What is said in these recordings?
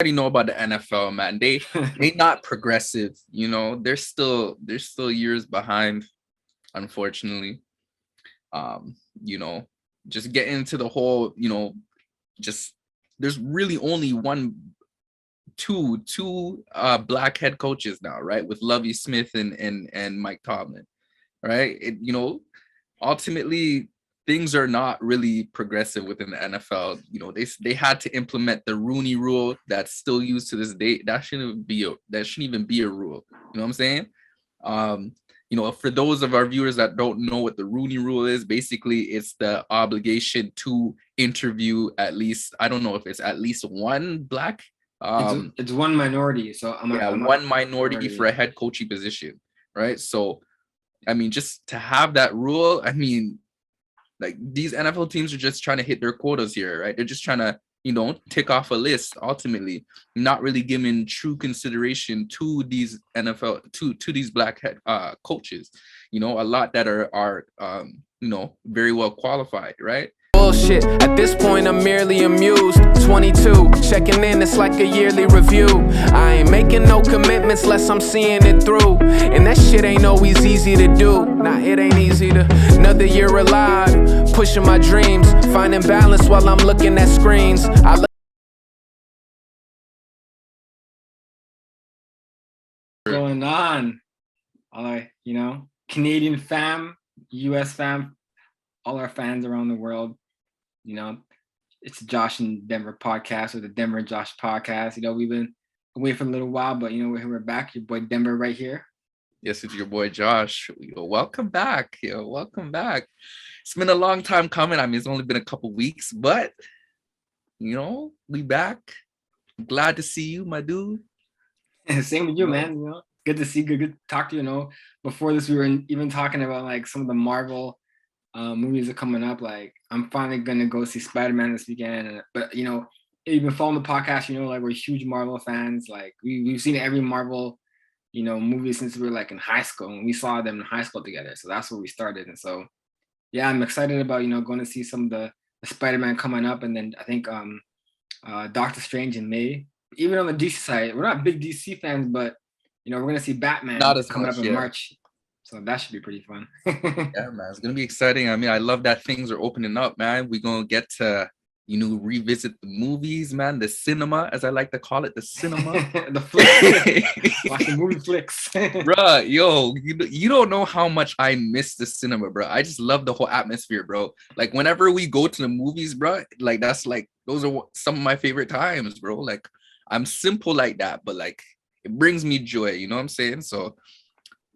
already know about the NFL, man. They not progressive, you know. They're still years behind, unfortunately. You know, just getting into the whole, just there's really only two black head coaches now, right? With Lovie Smith and Mike Tomlin, right? Ultimately things are not really progressive within the NFL. They had to implement the Rooney Rule that's still used to this day. That shouldn't even be a rule. You know what I'm saying? Um, for those of our viewers that don't know what the Rooney Rule is, basically it's the obligation to interview at least, I don't know if it's at least one black. It's one minority, so One minority for a head coaching position, right? So, I mean, just to have that rule, I mean, like these NFL teams are just trying to hit their quotas here, right? They're just trying to, tick off a list. Ultimately, not really giving true consideration to these NFL to these black head coaches. A lot that are very well qualified, right? Bullshit. At this point, I'm merely amused. 22, checking in, it's like a yearly review. I ain't making no commitments unless I'm seeing it through. And that shit ain't always easy to do. Nah, it ain't easy to. Another year alive, pushing my dreams, finding balance while I'm looking at screens. Going on? Canadian fam, US fam, all our fans around the world. It's the Josh and Denver podcast, or the Denver and Josh podcast. We've been away for a little while, but we're back. Your boy Denver right here. Yes, it's your boy Josh. Welcome back. Welcome back. It's been a long time coming. I mean, it's only been a couple weeks, but we back. Glad to see you, my dude. Same with you, man. Good to see. Good to talk to you. Before this, we were even talking about like some of the Marvel movies are coming up. Like, I'm finally gonna go see Spider-Man this weekend. But if you've been following the podcast, like we're huge Marvel fans. Like we've seen every Marvel, movie since we were like in high school, and we saw them in high school together. So that's where we started. And so, yeah, I'm excited about going to see some of the Spider-Man coming up, and then I think Doctor Strange in May. Even on the DC side, we're not big DC fans, but we're gonna see Batman coming up in March. So that should be pretty fun. Yeah, man, it's gonna be exciting. I mean, I love that things are opening up, man. We're gonna get to, revisit the movies, man. The cinema, as I like to call it, the cinema. The flicks. Watch the movie flicks. Bruh, yo, you don't know how much I miss the cinema, bro. I just love the whole atmosphere, bro. Like whenever we go to the movies, bro, like that's like those are some of my favorite times, bro. Like I'm simple like that, but like it brings me joy. You know what I'm saying? So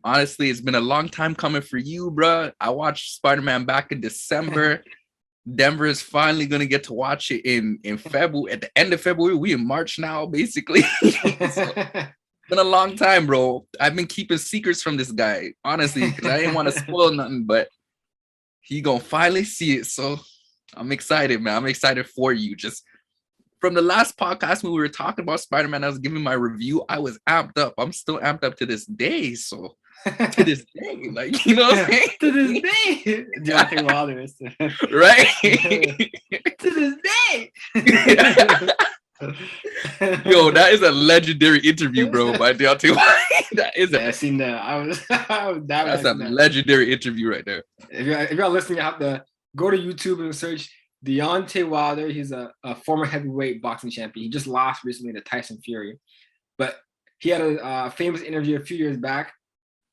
honestly, it's been a long time coming for you, bro. I watched Spider-Man back in December. Denver is finally gonna get to watch it in February. At the end of February, we in March now, basically. So, it's been a long time, bro. I've been keeping secrets from this guy, honestly, because I didn't want to spoil nothing. But he gonna finally see it, so I'm excited, man. I'm excited for you. Just from the last podcast when we were talking about Spider-Man, I was giving my review. I was amped up. I'm still amped up to this day. So to this day, like, you know what I'm saying? To this day. Jonathan Wilder is right? To this day. Yo, that is a legendary interview, bro, by Deontay Wilder. That is I seen that. That's a legendary interview right there. If you're listening, you have to go to YouTube and search Deontay Wilder. He's a former heavyweight boxing champion. He just lost recently to Tyson Fury. But he had a famous interview a few years back.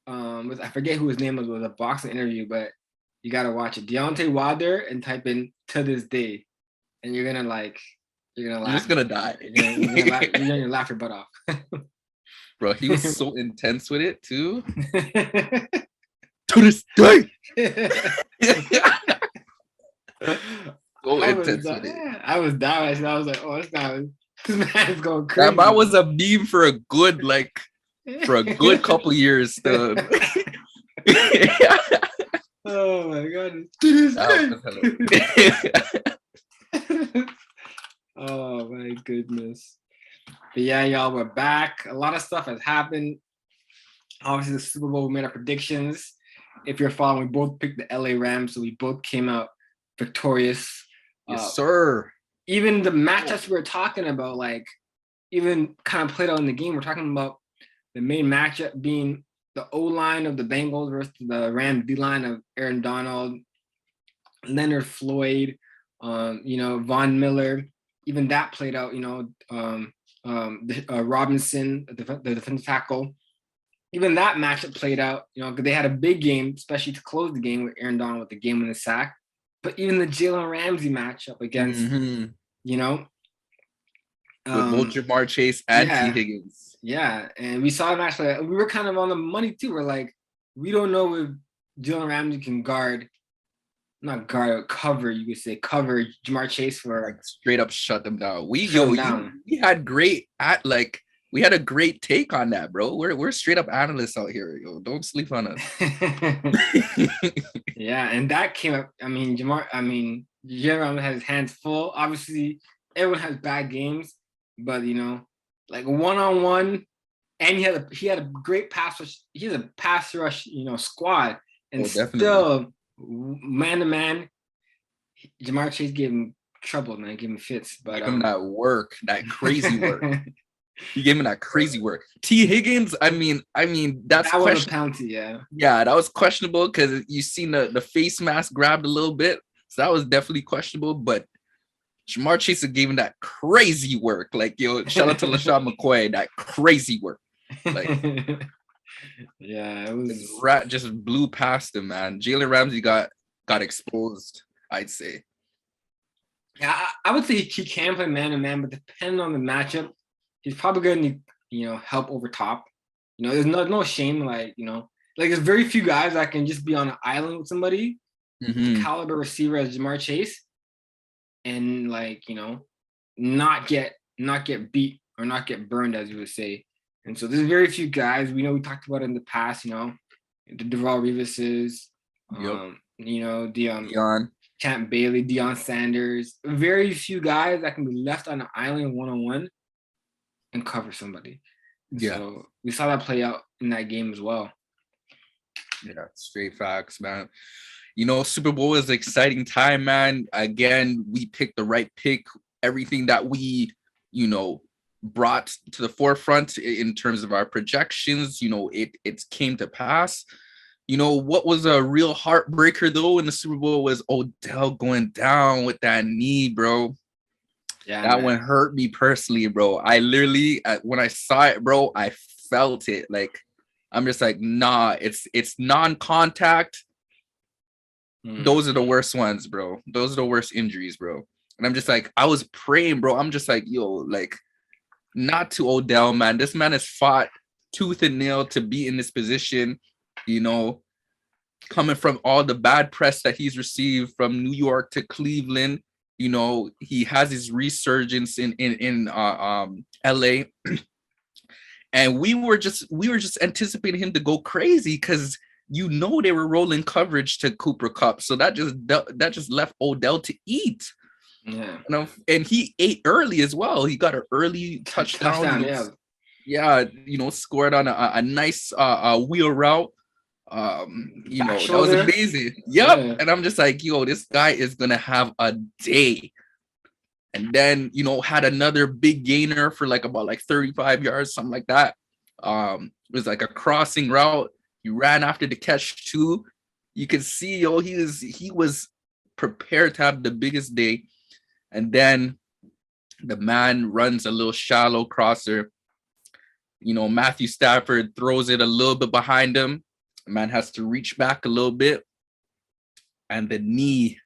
With, I forget who his name was a boxing interview, but you got to watch it. Deontay Wilder, and type in "to this day," and you're gonna laugh. You're just gonna die. You're gonna laugh your butt off. Bro, he was so intense with it too. To this day. So intense with it. I was dying. I was like, oh, this man is going crazy. That man was a meme for a good couple years still. Oh my god. Oh my goodness. But yeah, y'all, we're back. A lot of stuff has happened. Obviously, the Super Bowl, we made our predictions. If you're following, we both picked the LA Rams, so we both came out victorious. Yes, sir. Even the matchups we were talking about, like even kind of played out in the game. We're talking about the main matchup being the O-line of the Bengals versus the Rams D-line of Aaron Donald, Leonard Floyd, Von Miller. Even that played out, Robinson, the defensive tackle. Even that matchup played out, because they had a big game, especially to close the game with Aaron Donald with the game winning sack. But even the Jalen Ramsey matchup against, with both Jamar Chase and T. Higgins. Yeah, and we saw him actually. We were kind of on the money too. We're like, we don't know if Jalen Ramsey can cover. You could say cover Jamar Chase for like straight up shut them down. We had we had a great take on that, bro. We're straight up analysts out here, yo. Don't sleep on us. Yeah, and that came up. Jalen has his hands full. Obviously, everyone has bad games, but like one-on-one, and he had a great pass rush. He has a pass rush, squad, and still man-to-man, Jamar Chase gave him trouble, man. Gave him fits, but gave him that work, that crazy work. He gave him that crazy work. T. Higgins, that's that was a penalty, yeah. Yeah, that was questionable because you seen the face mask grabbed a little bit, so that was definitely questionable. But Jamar Chase gave him that crazy work. Like, yo, shout out to LaShawn McCoy, that crazy work. Like, yeah, it was rat just blew past him, man. Jalen Ramsey got exposed, I'd say. Yeah, I would say he can play man-to-man, but depending on the matchup, he's probably going to need, help over top. There's no shame, like there's very few guys that can just be on an island with somebody, caliber receiver as Jamar Chase, and not get beat or not get burned, as you would say. And so there's very few guys. We talked about it in the past, the Darrelle Revises, Deion. Champ Bailey, Deion Sanders. Very few guys that can be left on an island one-on-one and cover somebody. Yeah. So we saw that play out in that game as well. Yeah, straight facts, man. Super Bowl is an exciting time, man. Again, we picked the right pick. Everything that we, brought to the forefront in terms of our projections, it came to pass. What was a real heartbreaker though in the Super Bowl was Odell going down with that knee, bro. Yeah, that one hurt me personally, bro. I literally, when I saw it, bro, I felt it. Like, I'm just like, nah, it's non-contact. Those are the worst ones, bro. Those are the worst injuries, bro. And I'm just like, I was praying, bro. I'm just like, yo, like, not to Odell, man. This man has fought tooth and nail to be in this position, coming from all the bad press that he's received from New York to Cleveland. He has his resurgence in LA. And we were just anticipating him to go crazy because they were rolling coverage to Cooper Kupp. So that just left Odell to eat. Yeah. And he ate early as well. He got an early touchdown. Scored on a nice wheel route. That was amazing. Yep. Yeah. And I'm just like, yo, this guy is gonna have a day. And then, had another big gainer for about 35 yards, something like that. It was like a crossing route. He ran after the catch too. You could see, he was prepared to have the biggest day. And then the man runs a little shallow crosser. Matthew Stafford throws it a little bit behind him. The man has to reach back a little bit. And the knee,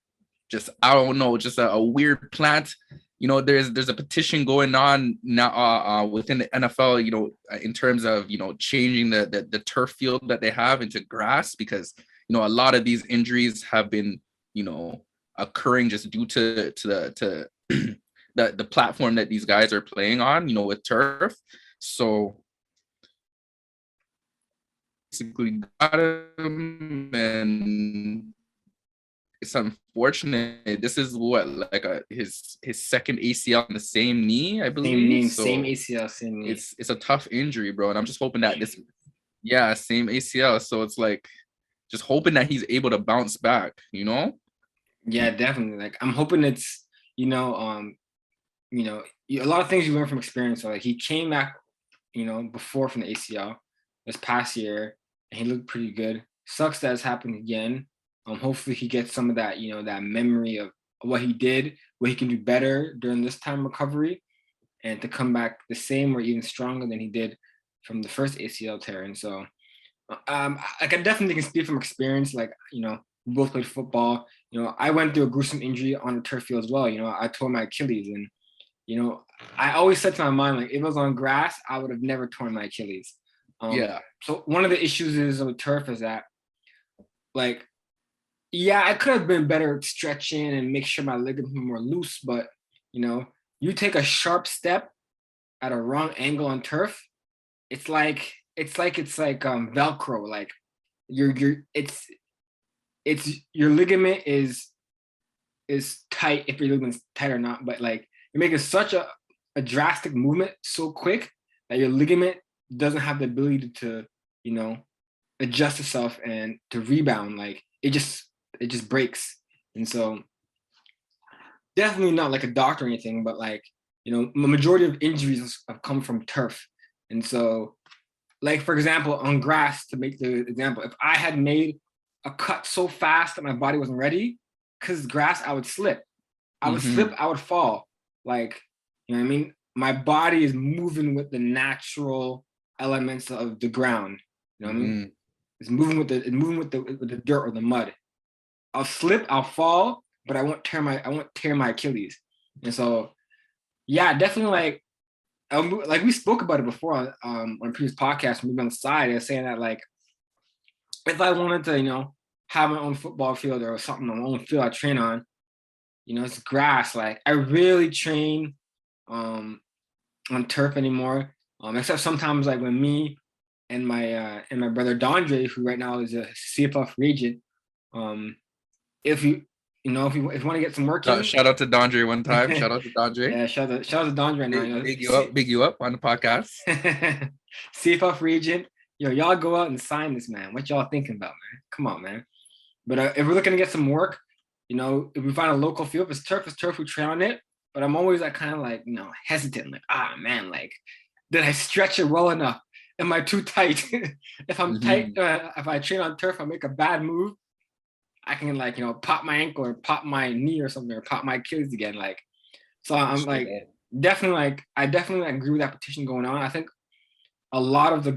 just, I don't know, just a weird plant. There's a petition going on now within the NFL, in terms of, changing the turf field that they have into grass, because, a lot of these injuries have been, occurring just due to the platform that these guys are playing on, with turf. So basically got him, and it's unfortunate. This is his second ACL on the same knee, I believe. Same ACL, same knee. It's a tough injury, bro. And I'm just hoping that same ACL. So it's like just hoping that he's able to bounce back, Yeah, definitely. Like, I'm hoping it's, a lot of things you learn from experience. So like he came back, before from the ACL this past year, and he looked pretty good. Sucks that it's happened again. Hopefully he gets some of that, that memory of what he did, what he can do better during this time recovery, and to come back the same or even stronger than he did from the first ACL tear. And so, I definitely can speak from experience. Like, we both played football. I went through a gruesome injury on the turf field as well. I tore my Achilles, and I always said to my mind, like, if it was on grass, I would have never torn my Achilles. Yeah. So one of the issues is on the turf is that, like, yeah, I could have been better at stretching and make sure my ligaments were more loose, but you take a sharp step at a wrong angle on turf, it's like Velcro. Like it's your ligament is tight if your ligament's tight or not, but like you're making such a drastic movement so quick that your ligament doesn't have the ability to adjust itself and to rebound. Like it just breaks. And so definitely not like a doctor or anything, but like the majority of injuries have come from turf. And so, like, for example, on grass, to make the example, if I had made a cut so fast that my body wasn't ready, because grass, I would slip. I would slip, I would fall. Like, you know what I mean? My body is moving with the natural elements of the ground. You know what I mean? It's moving with the dirt or the mud. I'll slip, I'll fall, but I won't tear my Achilles. And so, yeah, definitely like we spoke about it before on a previous podcast, maybe on the side. I was saying that like if I wanted to, have my own football field or something, my own field I train on, it's grass. Like I really train on turf anymore. Except sometimes like when me and my brother Dondre, who right now is a CFL free agent, if you want to get some work in. Shout out to Dondre one time. Shout out to Dondre. Yeah, shout out to Dondre right now. Big you up on the podcast. CFL free agent. Y'all go out and sign this man. What y'all thinking about, man? Come on, man. But if we're looking to get some work, if we find a local field, if it's turf, we train on it. But I'm always like kind of like, hesitant. Like, man, like, did I stretch it well enough? Am I too tight? If I'm tight, if I train on turf, I make a bad move, I can like, pop my ankle or pop my knee or something, or pop my Achilles again. Like, so I'm like, definitely like, I definitely agree with that petition going on. I think a lot of the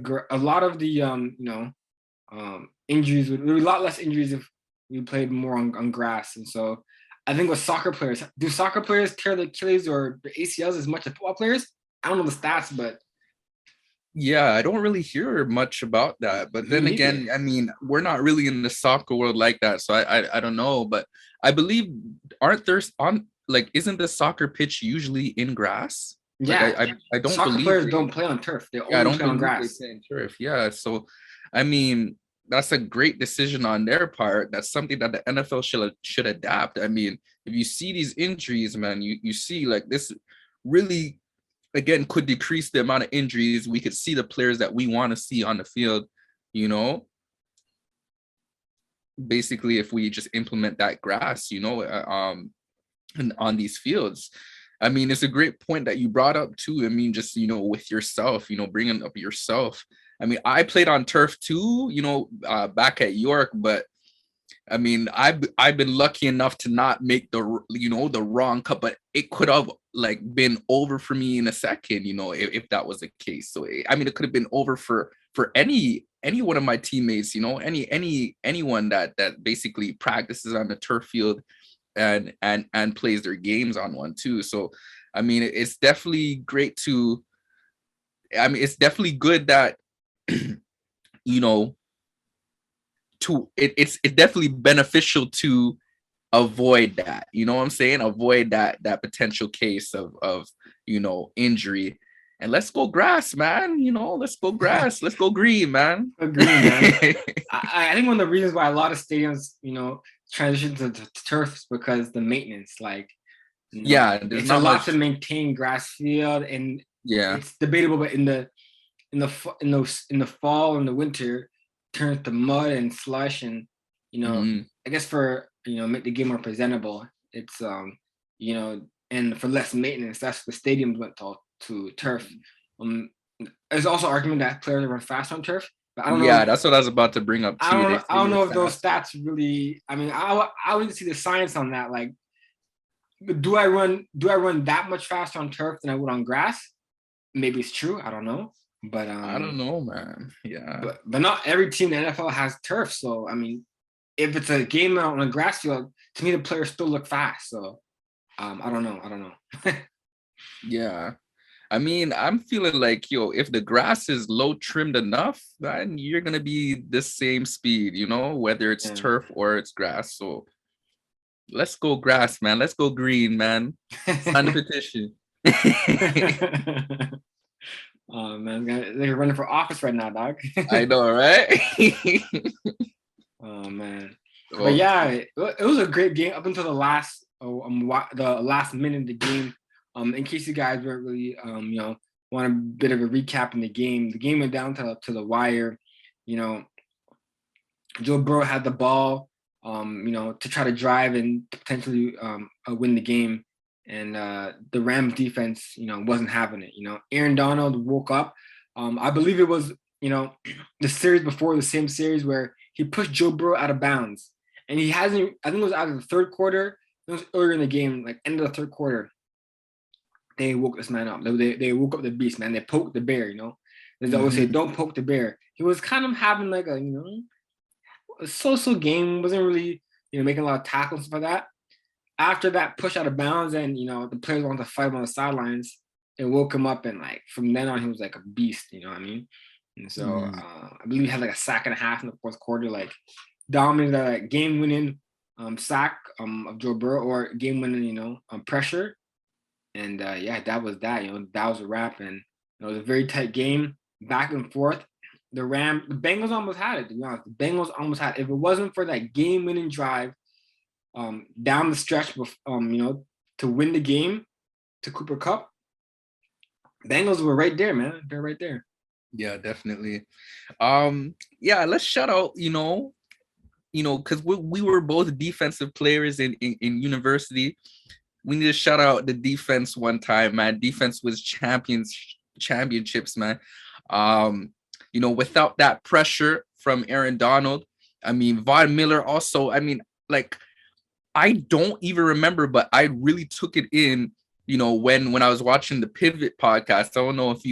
injuries would be a lot less injuries if we played more on grass. And so I think with soccer players, do soccer players tear the Achilles or the ACLs as much as football players? I don't know the stats, but yeah, I don't really hear much about that. But then again, I mean, we're not really in the soccer world like that, so I don't know. But I believe isn't the soccer pitch usually in grass? Yeah, like I don't. Soccer players don't play on turf. They only play on grass. They play on turf. Yeah, so I mean, that's a great decision on their part. That's something that the NFL should adapt. I mean, if you see these injuries, man, you see like this really, again, could decrease the amount of injuries. We could see the players that we want to see on the field, basically if we just implement that grass, and on these fields. I mean, it's a great point that you brought up too. I mean, just, with yourself, bringing up yourself. I mean, I played on turf too, back at York, but I mean, I've been lucky enough to not make the wrong cut, but it could have like been over for me in a second, if that was the case. So I mean, it could have been over for any one of my teammates, anyone that basically practices on the turf field and plays their games on one too. So I mean, it's definitely great to. I mean, it's definitely good that it's definitely beneficial to avoid that, what I'm saying? Avoid that potential case of injury. And let's go grass, man. Let's go grass. Let's go green, man. Agree, man. I think one of the reasons why a lot of stadiums, transition to turf is because the maintenance, like, it's a lot to maintain grass field, and it's debatable. But in the fall and the winter, turns to mud and slush, and I guess for make the game more presentable, it's and for less maintenance. That's the stadiums went to turf. There's also argument that players run fast on turf, but I don't know. Yeah, that's what I was about to bring up too. I don't know if those stats really. I mean, I would see the science on that. Like, do I run that much faster on turf than I would on grass? Maybe it's true. I don't know. But I don't know, man. Yeah. But not every team in the NFL has turf. So I mean, if it's a game on a grass field, to me the players still look fast. So I don't know. Yeah. I mean, I'm feeling like, if the grass is low trimmed enough, then you're gonna be the same speed, whether it's turf or it's grass. So let's go grass, man. Let's go green, man. Sign the petition. Oh man, they're running for office right now, dog. I know, right? Oh man, but yeah, it was a great game up until the last minute of the game. In case you guys weren't really want a bit of a recap in the game went down to the wire. Joe Burrow had the ball, to try to drive and potentially win the game. And the Rams defense, wasn't having it. Aaron Donald woke up. I believe it was, the series before, the same series where he pushed Joe Burrow out of bounds. And he hasn't, I think it was out of the third quarter. It was earlier in the game, like end of the third quarter. They woke this man up. They woke up the beast, man. They poked the bear, As they always say, don't poke the bear. He was kind of having like a, a so-so game. Wasn't really, making a lot of tackles and stuff like that. After that push out of bounds and, the players wanted to fight him on the sidelines, it woke him up. And like, from then on, he was like a beast, you know what I mean? And so I believe he had like a sack and a half in the fourth quarter, like dominated that game-winning sack of Joe Burrow or game-winning, pressure. And that was that, that was a wrap. And it was a very tight game, back and forth. The Bengals almost had it, to be honest. The Bengals almost had it. If it wasn't for that game-winning drive down the stretch, to win the game to Cooper Kupp, Bengals were right there, man. They're right there. Yeah, definitely. Let's shout out, because we were both defensive players in university. We need to shout out the defense one time, man. Defense was championships, man. Without that pressure from Aaron Donald, I mean, Von Miller also, I mean, like, I don't even remember, but I really took it in, when I was watching the Pivot podcast. I don't know if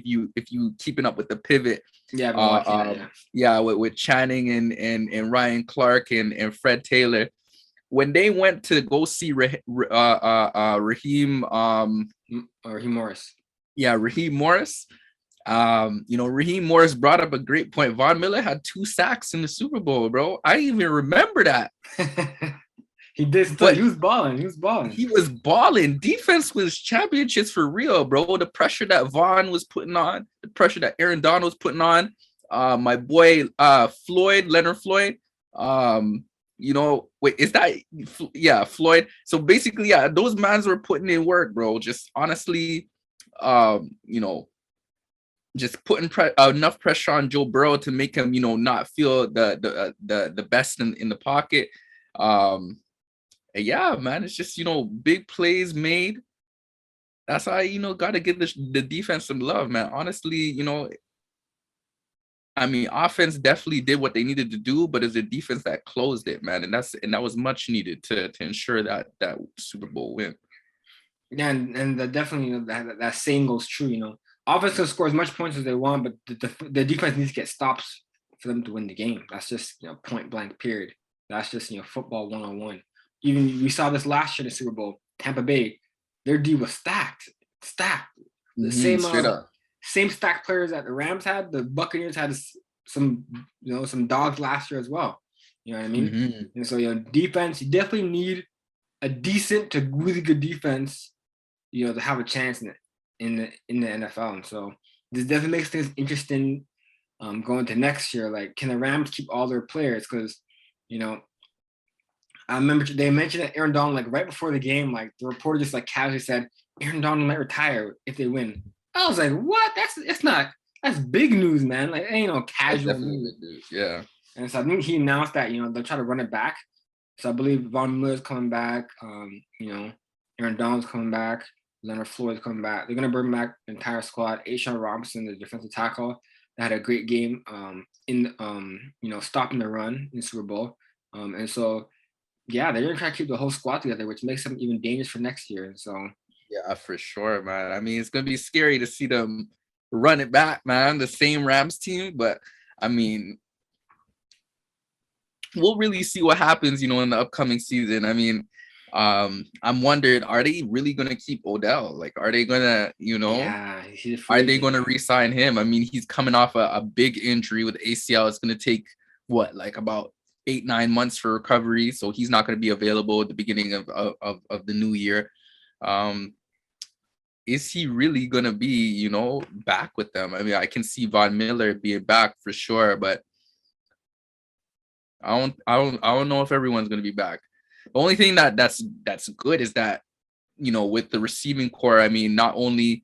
you keeping up with the Pivot. Yeah, with Channing and Ryan Clark and Fred Taylor. When they went to go see Raheem Morris. Yeah, Raheem Morris. Raheem Morris brought up a great point. Von Miller had 2 sacks in the Super Bowl, bro. I didn't even remember that. He did, but he was balling. He was balling. Defense was championships for real, bro. The pressure that Vaughn was putting on, the pressure that Aaron Donald was putting on. My boy Leonard Floyd. Is that Floyd? So basically, those mans were putting in work, bro. Just honestly, just putting enough pressure on Joe Burrow to make him, not feel the best in the pocket. Yeah, man, it's just, big plays made. That's how got to give the defense some love, man. Honestly, I mean, offense definitely did what they needed to do, but it's a defense that closed it, man, and that was much needed to ensure that Super Bowl win. Yeah, and definitely that saying goes true. Offense can score as much points as they want, but the defense needs to get stops for them to win the game. That's just point blank period. That's just football 101. Even we saw this last year in the Super Bowl. Tampa Bay, their D was stacked. The same stacked players that the Rams had. The Buccaneers had some dogs last year as well. You know what I mean? Mm-hmm. And so defense, you definitely need a decent to really good defense, to have a chance in the NFL. And so this definitely makes things interesting going to next year. Like, can the Rams keep all their players? Because I remember they mentioned that Aaron Donald, like right before the game, like the reporter just like casually said, Aaron Donald might retire if they win. I was like, what? That's big news, man. Like, ain't no casual news. Yeah. And so I think he announced that, they'll try to run it back. So I believe Von Miller's coming back, Aaron Donald's coming back. Leonard Floyd's coming back. They're gonna bring back the entire squad. Ashawn Robinson, the defensive tackle, that had a great game in stopping the run in the Super Bowl. And so yeah, they're gonna try to keep the whole squad together, which makes them even dangerous for next year. And so Yeah, for sure, man. I mean, it's gonna be scary to see them run it back, man. The same Rams team, but I mean, we'll really see what happens, in the upcoming season. I mean, I'm wondering, are they really gonna keep Odell? Like, are they gonna, yeah, are they gonna re-sign him? I mean, he's coming off a big injury with ACL. It's gonna take what, like about 8-9 months for recovery, so he's not gonna be available at the beginning of the new year. Is he really gonna be, back with them? I mean, I can see Von Miller being back for sure, but I don't know if everyone's gonna be back. The only thing that's good is that, with the receiving core, I mean, not only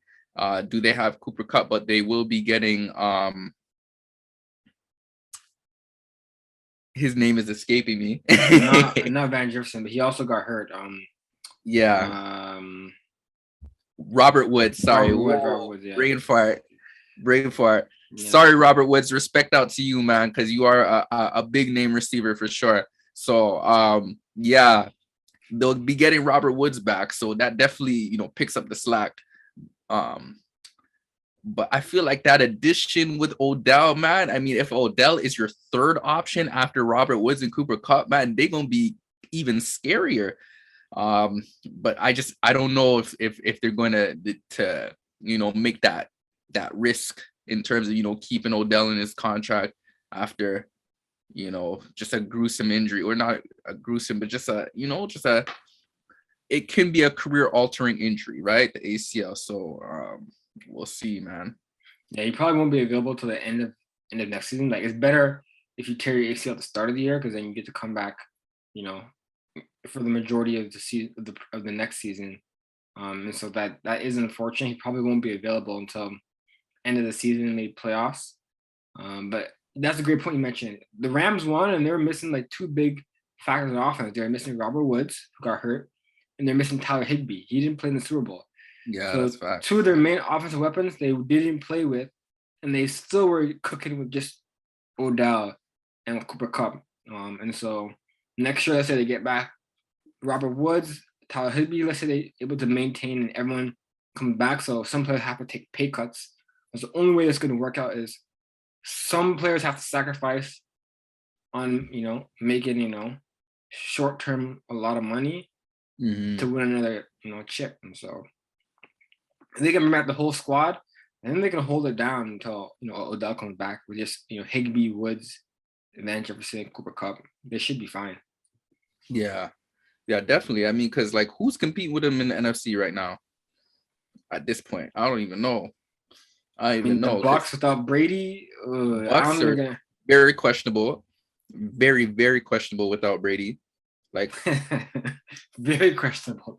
do they have Cooper Kupp, but they will be getting his name is escaping me. not Van Jefferson, but he also got hurt. Yeah. Robert Woods, sorry. Robert Woods, yeah. Brain fart. Yeah. Sorry, Robert Woods. Respect out to you, man, because you are a big name receiver for sure. So yeah, they'll be getting Robert Woods back. So that definitely, picks up the slack. But I feel like that addition with Odell, man. I mean, if Odell is your third option after Robert Woods and Cooper Kupp, man, they're gonna be even scarier. But I don't know if they're going to make that risk in terms of keeping Odell in his contract after just a gruesome injury, or not a gruesome, but just it can be a career altering injury, right? The ACL. So we'll see, man. Yeah, he probably won't be available till the end of next season. Like, it's better if you tear your ACL at the start of the year, because then you get to come back, for the majority of the season of the next season. And so that is unfortunate. He probably won't be available until end of the season, maybe playoffs. But that's a great point you mentioned. The Rams won, and they're missing like two big factors in offense. They're missing Robert Woods, who got hurt, and they're missing Tyler Higbee. He didn't play in the Super Bowl. Yeah, so that's fact. Two of their main offensive weapons they didn't play with, and they still were cooking with just Odell and Cooper Kupp. And so next year, let's say they get back Robert Woods, Tyler Higbee, let's say they're able to maintain and everyone comes back. So some players have to take pay cuts. That's the only way that's going to work out, is some players have to sacrifice on, making, short term a lot of money to win another, chip. And so they can bring back the whole squad, and then they can hold it down until, Odell comes back with just, Higbee, Woods, Van Jefferson, Cooper Kupp. They should be fine. Yeah, definitely. I mean, because like, who's competing with him in the NFC right now? At this point, I don't even know. I don't even know. The Bucks without Brady, Bucks are very questionable. Very, very questionable without Brady. Like, very questionable.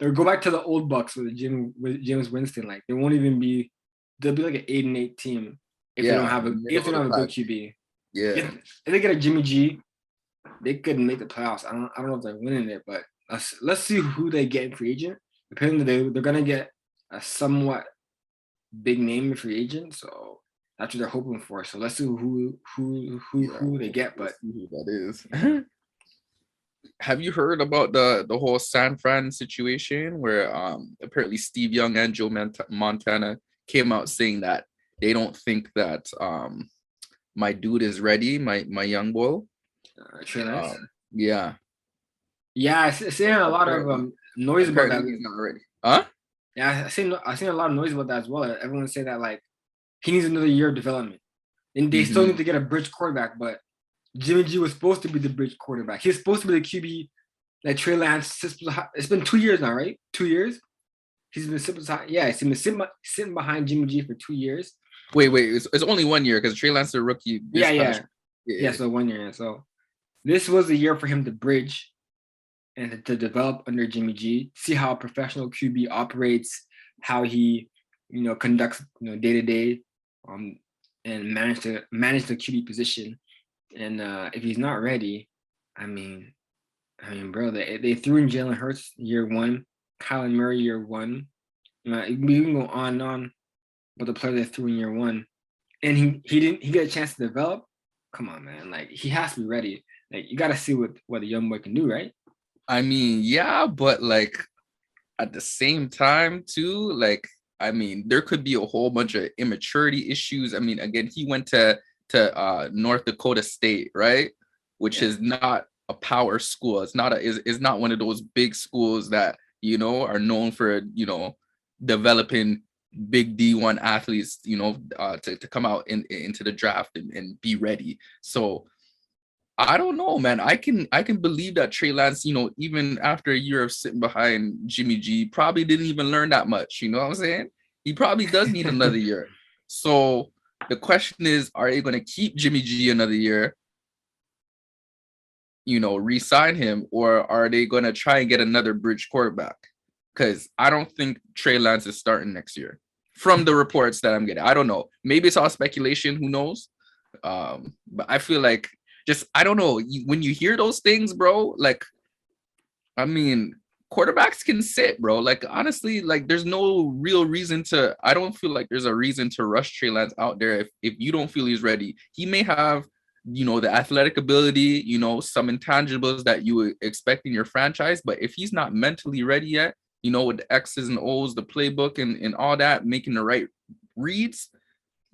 They'll go back to the old Bucks with James Winston. Like, they won't even be. They'll be like an 8-8 team if they don't have a good QB. Yeah. If they get a Jimmy G, they could make the playoffs. I don't know if they're winning it, but let's see who they get in free agent. Depending on the day, they're gonna get a somewhat big name in free agent, so that's what they're hoping for. So let's see who they get. But who that is. Have you heard about the whole San Fran situation where apparently Steve Young and Joe Montana came out saying that they don't think that my dude is ready, my young bull. Yeah, I seen a lot of noise about that. He's not ready. Huh? Yeah, I seen a lot of noise about that as well. Everyone say that like he needs another year of development, and they still need to get a bridge quarterback. But Jimmy G was supposed to be the bridge quarterback. He's supposed to be the QB like Trey Lance. It's been 2 years now, right? 2 years. He's been sitting behind Jimmy G for 2 years. Wait, it's only 1 year because Trey Lance is a rookie. Yeah. So 1 year. So this was the year for him to bridge and to develop under Jimmy G, see how a professional QB operates, how he, conducts, day to day, and manage the QB position. And if he's not ready, I mean, I mean, bro, they threw in Jalen Hurts year one, Kyler Murray year one. We can go on and on, but the player they threw in year one, and he got a chance to develop. Come on, man, like he has to be ready. Like you got to see what the young boy can do, right? I mean, yeah, but like at the same time too, like I mean, there could be a whole bunch of immaturity issues. I mean, again, he went to North Dakota State, right? Which is not a power school. It's not is not one of those big schools that, are known for, developing big D1 athletes, to come out into the draft and be ready. So I don't know, man. I can believe that Trey Lance, even after a year of sitting behind Jimmy G, probably didn't even learn that much. You know what I'm saying? He probably does need another year. So the question is, are they going to keep Jimmy G another year? Re-sign him, or are they going to try and get another bridge quarterback? Because I don't think Trey Lance is starting next year. From the reports that I'm getting, I don't know. Maybe it's all speculation. Who knows? But I feel like I don't know. When you hear those things, bro, like, I mean, quarterbacks can sit, bro. Like, honestly, like, there's no real reason I don't feel like there's a reason to rush Trey Lance out there if you don't feel he's ready. He may have, the athletic ability, some intangibles that you would expect in your franchise, but if he's not mentally ready yet, with the X's and O's, the playbook and all that, making the right reads,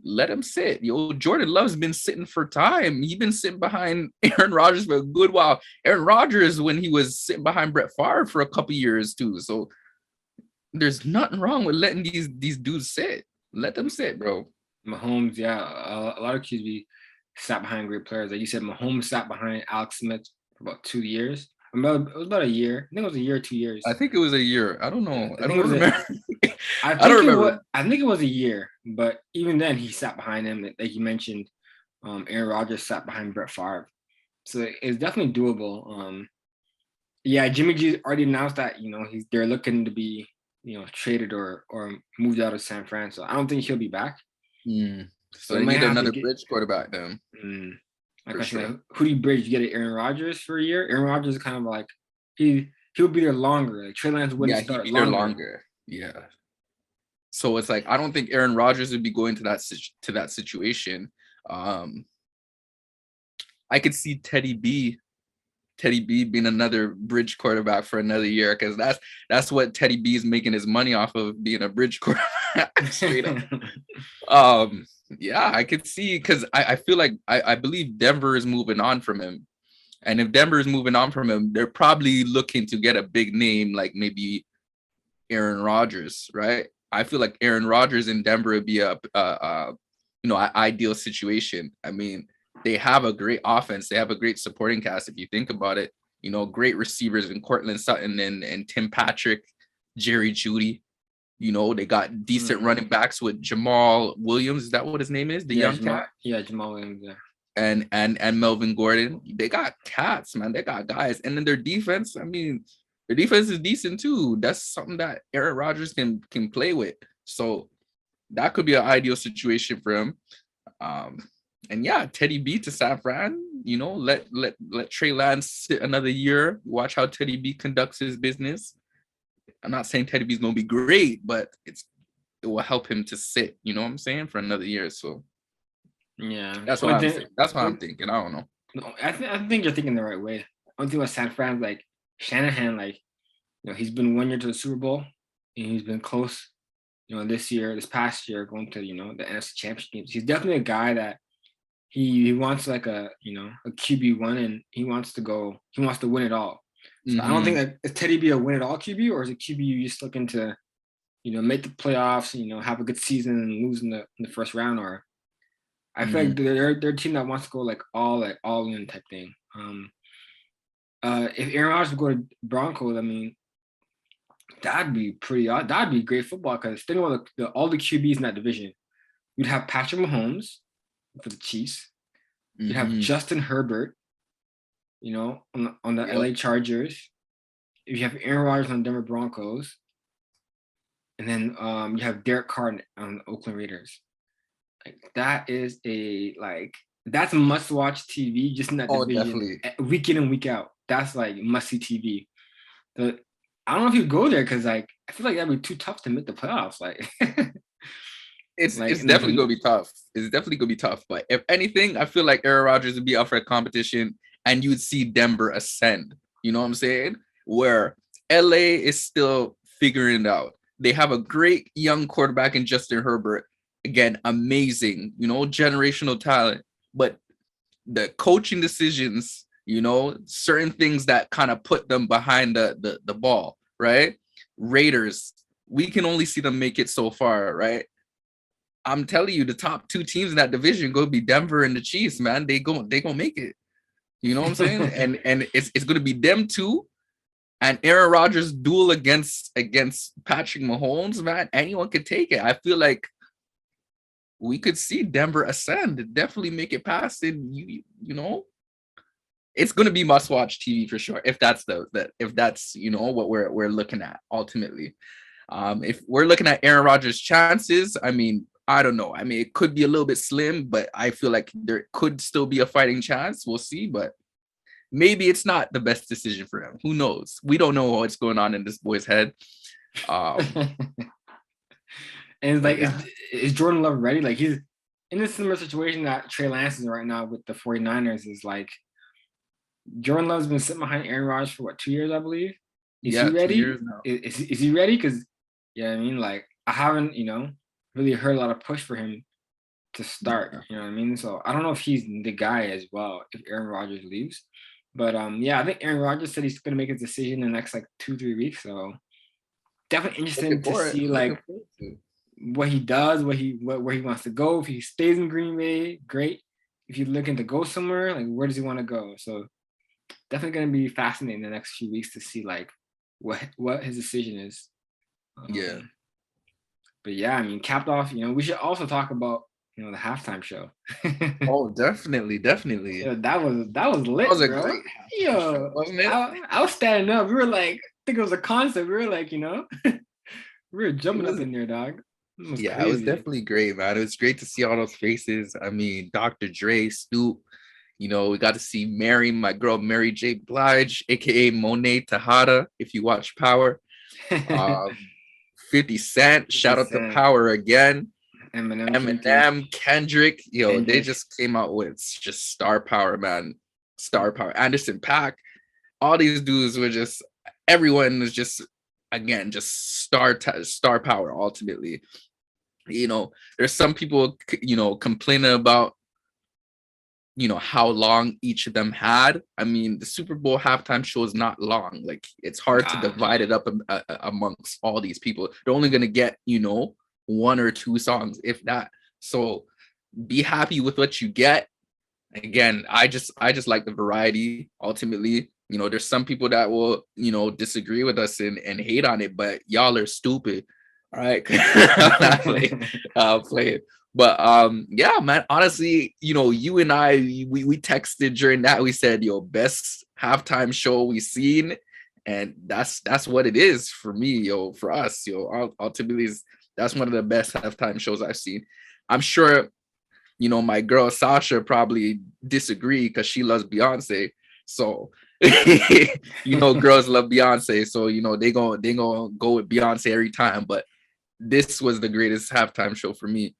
let him sit. Jordan Love's been sitting for time. He's been sitting behind Aaron Rodgers for a good while. Aaron Rodgers, when he was sitting behind Brett Favre for a couple years too. So there's nothing wrong with letting these dudes sit. Let them sit, bro. Mahomes, yeah, a lot of QB sat behind great players. Like you said, Mahomes sat behind Alex Smith for about 2 years. It was about a year. I think it was a year, 2 years. I think it was a year. I don't know. I don't remember. I think it was a year, but even then he sat behind him. Like you mentioned, Aaron Rodgers sat behind Brett Favre. So it's definitely doable. Yeah, Jimmy G already announced that, they're looking to be, traded or moved out of San Fran. So I don't think he'll be back. So they need another bridge quarterback then. Sure. Who do you bridge? You get Aaron Rodgers for a year? Aaron Rodgers is kind of like he'll be there longer. Like Trey Lance wouldn't start longer. Yeah. So it's like I don't think Aaron Rodgers would be going to that situation. I could see Teddy B being another bridge quarterback for another year, because that's what Teddy B is making his money off of, being a bridge quarterback. Straight up. Yeah, I could see, because I feel like I believe Denver is moving on from him. And if Denver is moving on from him, they're probably looking to get a big name like maybe Aaron Rodgers, right? I feel like Aaron Rodgers in Denver would be an ideal situation. I mean, they have a great offense. They have a great supporting cast, if you think about it. Great receivers in Cortland Sutton and Tim Patrick, Jerry Jeudy. They got decent running backs with Jamal Williams. Is that what his name is? The young cat? Yeah, Jamal Williams, yeah. And Melvin Gordon. They got cats, man. They got guys. And then their defense, I mean, their defense is decent too. That's something that Aaron Rodgers can play with. So that could be an ideal situation for him. And yeah, Teddy B to San Fran, let Trey Lance sit another year. Watch how Teddy B conducts his business. I'm not saying Teddy B's gonna be great, but it will help him to sit, you know what I'm saying, for another year. So yeah, that's what I'm thinking. I don't know. No, I think you're thinking the right way. One thing with San Fran, like Shanahan, like he's been 1 year to the Super Bowl, and he's been close. This past year, going to the NFC Championship games. He's definitely a guy that he wants like a QB1, and he wants to win it all. So I don't think that is Teddy B a win it all QB, or is it QB you just looking to, make the playoffs and have a good season and lose in the first round? Or I feel like they're a team that wants to go like all in type thing. If Aaron Rodgers would go to Broncos, I mean, that'd be pretty odd. That'd be great football, because think about all the QBs in that division. You'd have Patrick Mahomes for the Chiefs. You'd have Justin Herbert, on the LA Chargers. If you have Aaron Rodgers on the Denver Broncos, and then you have Derek Carr on the Oakland Raiders. Like that is a that's must-watch TV just in that Oh, division, definitely. week in and week out. That's like must-see TV. So I don't know if you go there because like I feel like that'd be too tough to make the playoffs. Like, like It's definitely gonna be tough. It's definitely gonna be tough. But if anything, I feel like Aaron Rodgers would be up for a competition, and you'd see Denver ascend. You know what I'm saying? Where LA is still figuring it out. They have a great young quarterback in Justin Herbert. Again, amazing. You know, generational talent. But the coaching decisions, you know, certain things that kind of put them behind the ball, right? Raiders, we can only see them make it so far, right? I'm telling you, the top two teams in that division go be Denver and the Chiefs, man. They gonna make it. You know what I'm saying? And it's gonna be them two and Aaron Rodgers duel against Patrick Mahomes, man. Anyone could take it. I feel like we could see Denver ascend, definitely make it past it. You know, it's gonna be must-watch TV for sure. If that's if that's you know what we're looking at ultimately. If we're looking at Aaron Rodgers' chances, I mean, I don't know. I mean, it could be a little bit slim, but I feel like there could still be a fighting chance. We'll see, but maybe it's not the best decision for him. Who knows? We don't know what's going on in this boy's head. and it's like, yeah. is Jordan Love ready? Like he's in a similar situation that Trey Lance is right now with the 49ers. Is like Jordan Love's been sitting behind Aaron Rodgers for what, 2 years, I believe. Is he ready? 2 years now. Is he ready? Because yeah, I mean, like I haven't, really heard a lot of push for him to start. You know what I mean? So I don't know if he's the guy as well if Aaron Rodgers leaves. But yeah, I think Aaron Rodgers said he's gonna make his decision in the next like 2-3 weeks. So definitely interesting to see like what he does, where he wants to go. If he stays in Green Bay, great. If he's looking to go somewhere, like where does he want to go? So definitely gonna be fascinating the next few weeks to see like what his decision is. Yeah. But yeah, I mean, capped off, we should also talk about the halftime show. Oh, definitely. Yeah, that was lit, That was a bro. great Yo, wasn't it? I was standing up. We were like, I think it was a concert. We were like, we were jumping up in there, dog. It was definitely great, man. It was great to see all those faces. I mean, Dr. Dre, Snoop, we got to see my girl, Mary J. Blige, aka Monet Tejada, if you watch Power. 50 Cent, shout out to Power again. Eminem, Kendrick, they just came out with just star power, man. Star power. Anderson .Paak, all these dudes were just, everyone was just, again, just star power ultimately. There's some people, complaining about, how long each of them had. I mean, the Super Bowl halftime show is not long. Like, it's hard to divide it up amongst all these people. They're only going to get, 1 or 2 songs, if that. So be happy with what you get. Again, I just like the variety ultimately. There's some people that will, disagree with us and hate on it, but y'all are stupid. All right. I'll play it. But yeah, man, honestly, you and I, we texted during that. We said, best halftime show we seen. And that's what it is for me, for us, ultimately that's one of the best halftime shows I've seen. I'm sure, my girl Sasha probably disagree because she loves Beyonce. So, girls love Beyonce. So, they gonna go with Beyonce every time. But this was the greatest halftime show for me.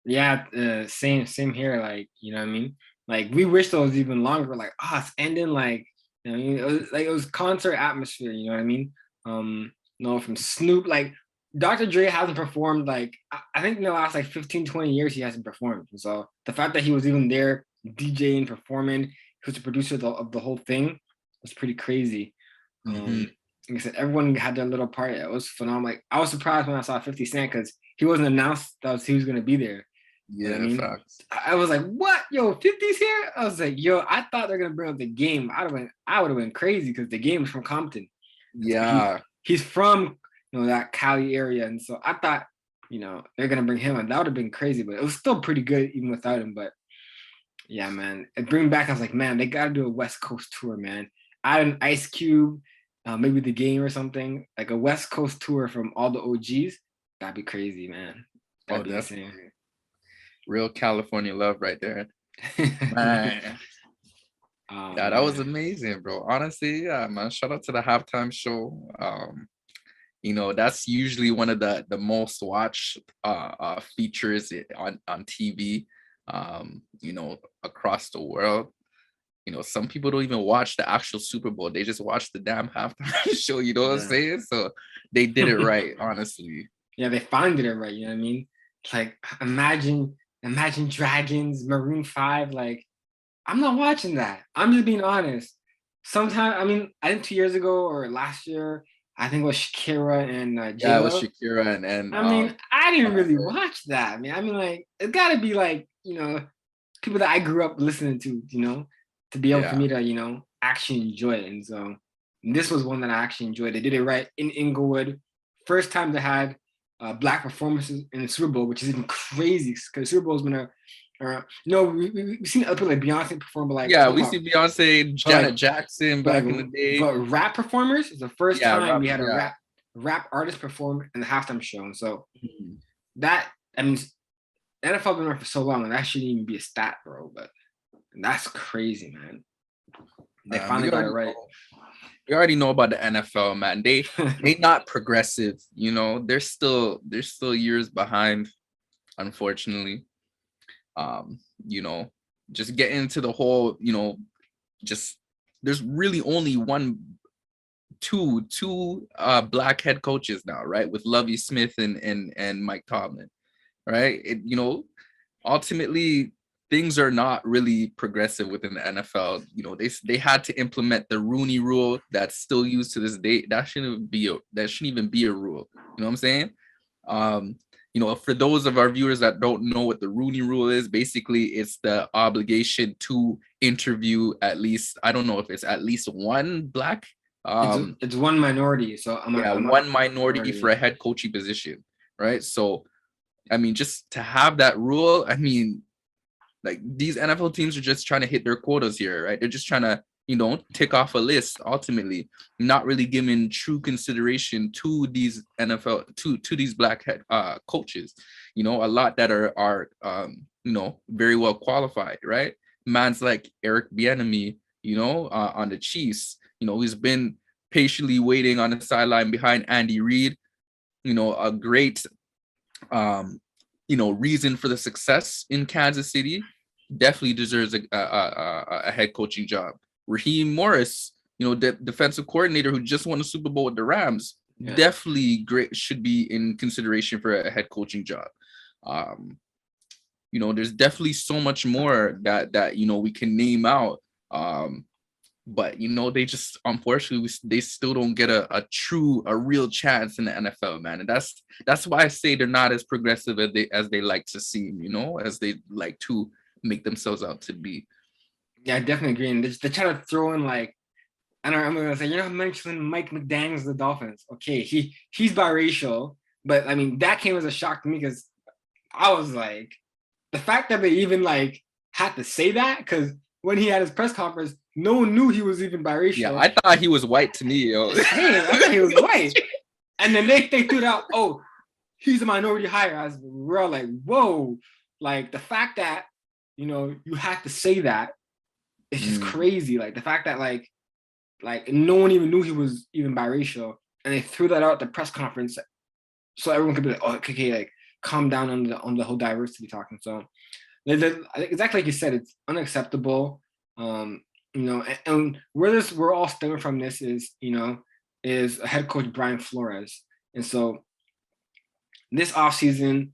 Yeah, same here. Like, you know what I mean? Like, we wish it was even longer. Like, it's ending like, it was concert atmosphere. You know what I mean? From Snoop, like Dr. Dre hasn't performed like I think in the last like 15-20 years he hasn't performed. So the fact that he was even there DJing, performing, he was the producer of the whole thing was pretty crazy. Like I said, everyone had their little part. It was phenomenal. Like, I was surprised when I saw 50 Cent because he wasn't announced he was gonna be there. Yeah, I mean, facts. I was like, "What? Yo, 50's here?" I was like, "Yo, I thought they're gonna bring up the game. I would have been crazy because the game is from Compton. Yeah, he's from that Cali area, and so I thought they're gonna bring him, and that would have been crazy. But it was still pretty good even without him. But yeah, man, and bring back. I was like, man, they gotta do a West Coast tour, man. Add an Ice Cube, maybe the game or something, like a West Coast tour from all the OGs. That'd be crazy, man. That'd be insane. Real California love right there. Man. Oh, Yeah, that was man. amazing, bro. Honestly, yeah, man. Shout out to the halftime show. That's usually one of the most watched features on TV, across the world. Some people don't even watch the actual Super Bowl. They just watch the damn halftime show, you know what I'm Yeah. saying? So they did it right, honestly. Yeah, they founded it right. You know what I mean? Like, imagine Dragons, Maroon 5. Like, I'm not watching that. I'm just being honest. Sometimes, I mean, I think 2 years ago or last year, I think it was Shakira and Yeah, it was J-Lo. Shakira and I mean, I didn't really Usher. watch that. I mean, like, it's gotta be like, people that I grew up listening to, to be able for Yeah. me to, actually enjoy it. And so this was one that I actually enjoyed. They did it right in Inglewood. First time they had black performances in the Super Bowl, which is even crazy because Super Bowl's been we've seen other people like Beyonce perform, but like, Yeah, we see Beyonce, Janet Jackson but back like, in the day. but rap performers is the first Yeah, time we had a yeah. rap artist perform in the halftime show. And so Mhm. that, I mean, NFL been around for so long, and that shouldn't even be a stat, bro. But that's crazy, man. They finally got it right. We already know about the NFL, man. They not progressive, They're still years behind, unfortunately. Um, just getting into the whole, just there's really only two black head coaches now, right? With Lovie Smith and Mike Tomlin, right? Ultimately things are not really progressive within the NFL. They had to implement the Rooney Rule that's still used to this day. That shouldn't even be a rule. You know what I'm saying? For those of our viewers that don't know what the Rooney Rule is, basically it's the obligation to interview at least, I don't know if it's at least one black. It's one minority, so one minority for a head coaching position, right? So, I mean, just to have that rule, I mean, like these NFL teams are just trying to hit their quotas here, right? They're just trying to, tick off a list. Ultimately, not really giving true consideration to these NFL to these black head coaches. A lot that are very well qualified, right? Man's like Eric Bieniemy, on the Chiefs. He's been patiently waiting on the sideline behind Andy Reid. A great reason for the success in Kansas City. Definitely deserves a head coaching job. Raheem Morris, the defensive coordinator who just won the Super Bowl with the Rams, definitely great, should be in consideration for a head coaching job. There's definitely so much more that we can name out. But they just, unfortunately, they still don't get a real chance in the NFL, man. And that's why I say they're not as progressive as they like to seem, as they like to make themselves out to be. Yeah, I definitely agree. And they're trying to throw in like, I don't know, I'm gonna say, you're not mentioning Mike McDaniels of the Dolphins. Okay, he's biracial, but I mean that came as a shock to me because I was like, the fact that they even like had to say that, because when he had his press conference, no one knew he was even biracial. Yeah, I thought he was white to me, yo. Hey, I thought he was white. And then they threw it out, oh, he's a minority hire. I was real like, whoa. Like the fact that, you had to say that, it's just crazy. Like the fact that like no one even knew he was even biracial. And they threw that out at the press conference so everyone could be like, oh, okay, like calm down on the whole diversity talking. So exactly like you said, it's unacceptable. And where we're all stemming from this is a head coach Brian Flores. And so this offseason,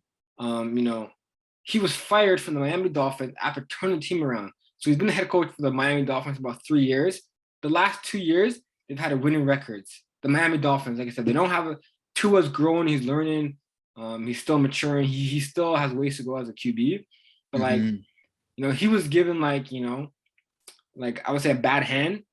he was fired from the Miami Dolphins after turning the team around. So he's been the head coach for the Miami Dolphins for about 3 years. The last 2 years, they've had a winning records. The Miami Dolphins, like I said, they don't have Tua's growing, he's learning, he's still maturing, he still has ways to go as a QB. But like, he was given like I would say a bad hand,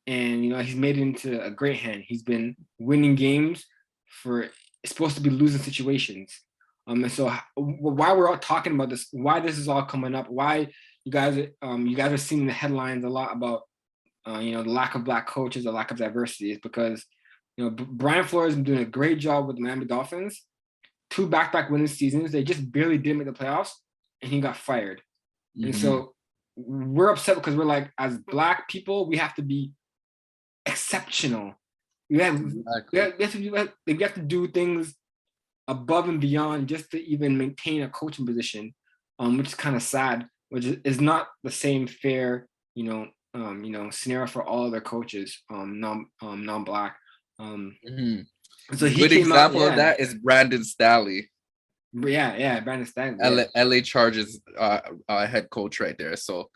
and he's made it into a great hand. He's been winning games for supposed to be losing situations. And so why we're all talking about this, why this is all coming up, why you guys are seeing the headlines a lot about the lack of black coaches, the lack of diversity, is because Brian Flores has been doing a great job with the Miami Dolphins. 2 back-to-back winning seasons. They just barely didn't make the playoffs, and he got fired. And so we're upset because we're like, as Black people, we have to be exceptional. We have to do things above and beyond just to even maintain a coaching position, which is kind of sad. Which is not the same fair, scenario for all other coaches, non-Black. So he Good came out, example of that is Brandon Staley. Yeah, Brandon Staley. LA Chargers head coach right there. So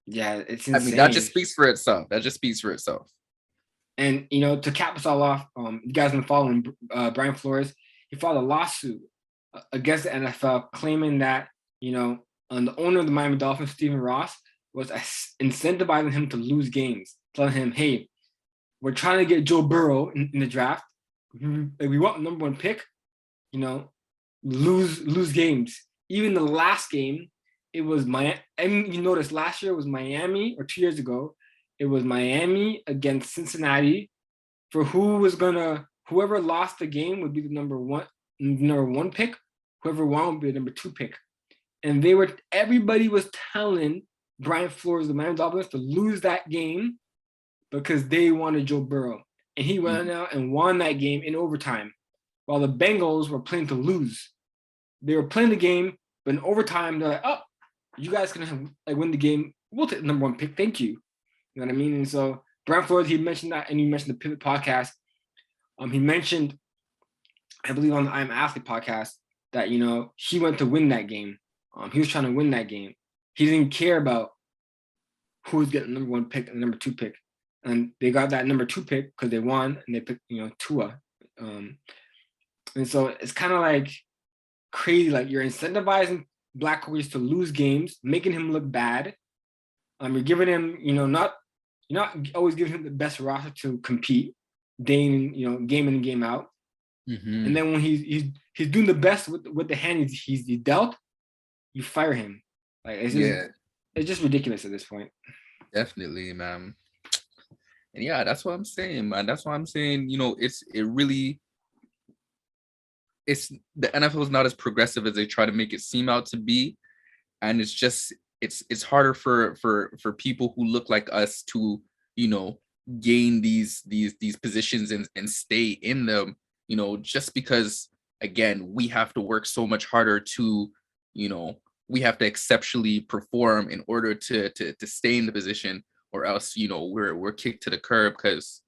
yeah, it's insane. I mean, that just speaks for itself. And to cap us all off, you guys been following Brian Flores. He filed a lawsuit against the NFL, claiming that the owner of the Miami Dolphins, Stephen Ross, was incentivizing him to lose games, telling him, "Hey, we're trying to get Joe Burrow in the draft. We want the number 1 pick. Lose games. Even the last game, it was Miami. And you notice last year it was Miami, or 2 years ago, it was Miami against Cincinnati. For whoever lost the game would be the number one pick. Whoever won would be the number 2 pick. And everybody was telling Brian Flores, the Miami Dolphins, to lose that game because they wanted Joe Burrow. And he went out and won that game in overtime, while the Bengals were playing to lose. They were playing the game, but in overtime, they're like, "Oh, you guys can win the game. We'll take the number 1 pick. Thank you." You know what I mean? And so Brian Flores, he mentioned that, and he mentioned the Pivot podcast. He mentioned, I believe on the I'm Athlete podcast, that he went to win that game. He was trying to win that game. He didn't care about who was getting the number 1 pick and the number 2 pick. And they got that number 2 pick because they won, and they picked, Tua. And so it's kind of like crazy. Like, you're incentivizing Black coaches to lose games, making him look bad. You're giving him, you're not always giving him the best roster to compete, game in and game out. And then when he's doing the best with the hand he's dealt, you fire him. Like, it's just ridiculous at this point. Definitely, man. And yeah, that's what I'm saying, man. That's why I'm saying, the NFL is not as progressive as they try to make it seem out to be. And it's just, it's harder for people who look like us to, gain these positions and stay in them, just because, again, we have to work so much harder to, we have to exceptionally perform in order to stay in the position, or else, we're kicked to the curb, because,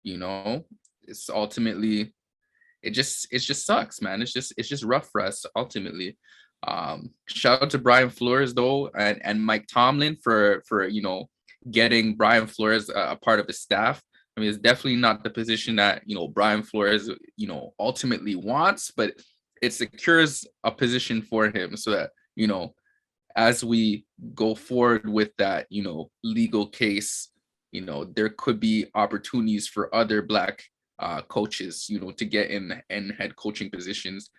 it's ultimately, it just sucks, man. It's just rough for us ultimately. Shout out to Brian Flores though, and Mike Tomlin for getting Brian Flores a part of his staff. I mean, it's definitely not the position that Brian Flores ultimately wants, but it secures a position for him so that as we go forward with that legal case, there could be opportunities for other Black coaches to get in head coaching positions,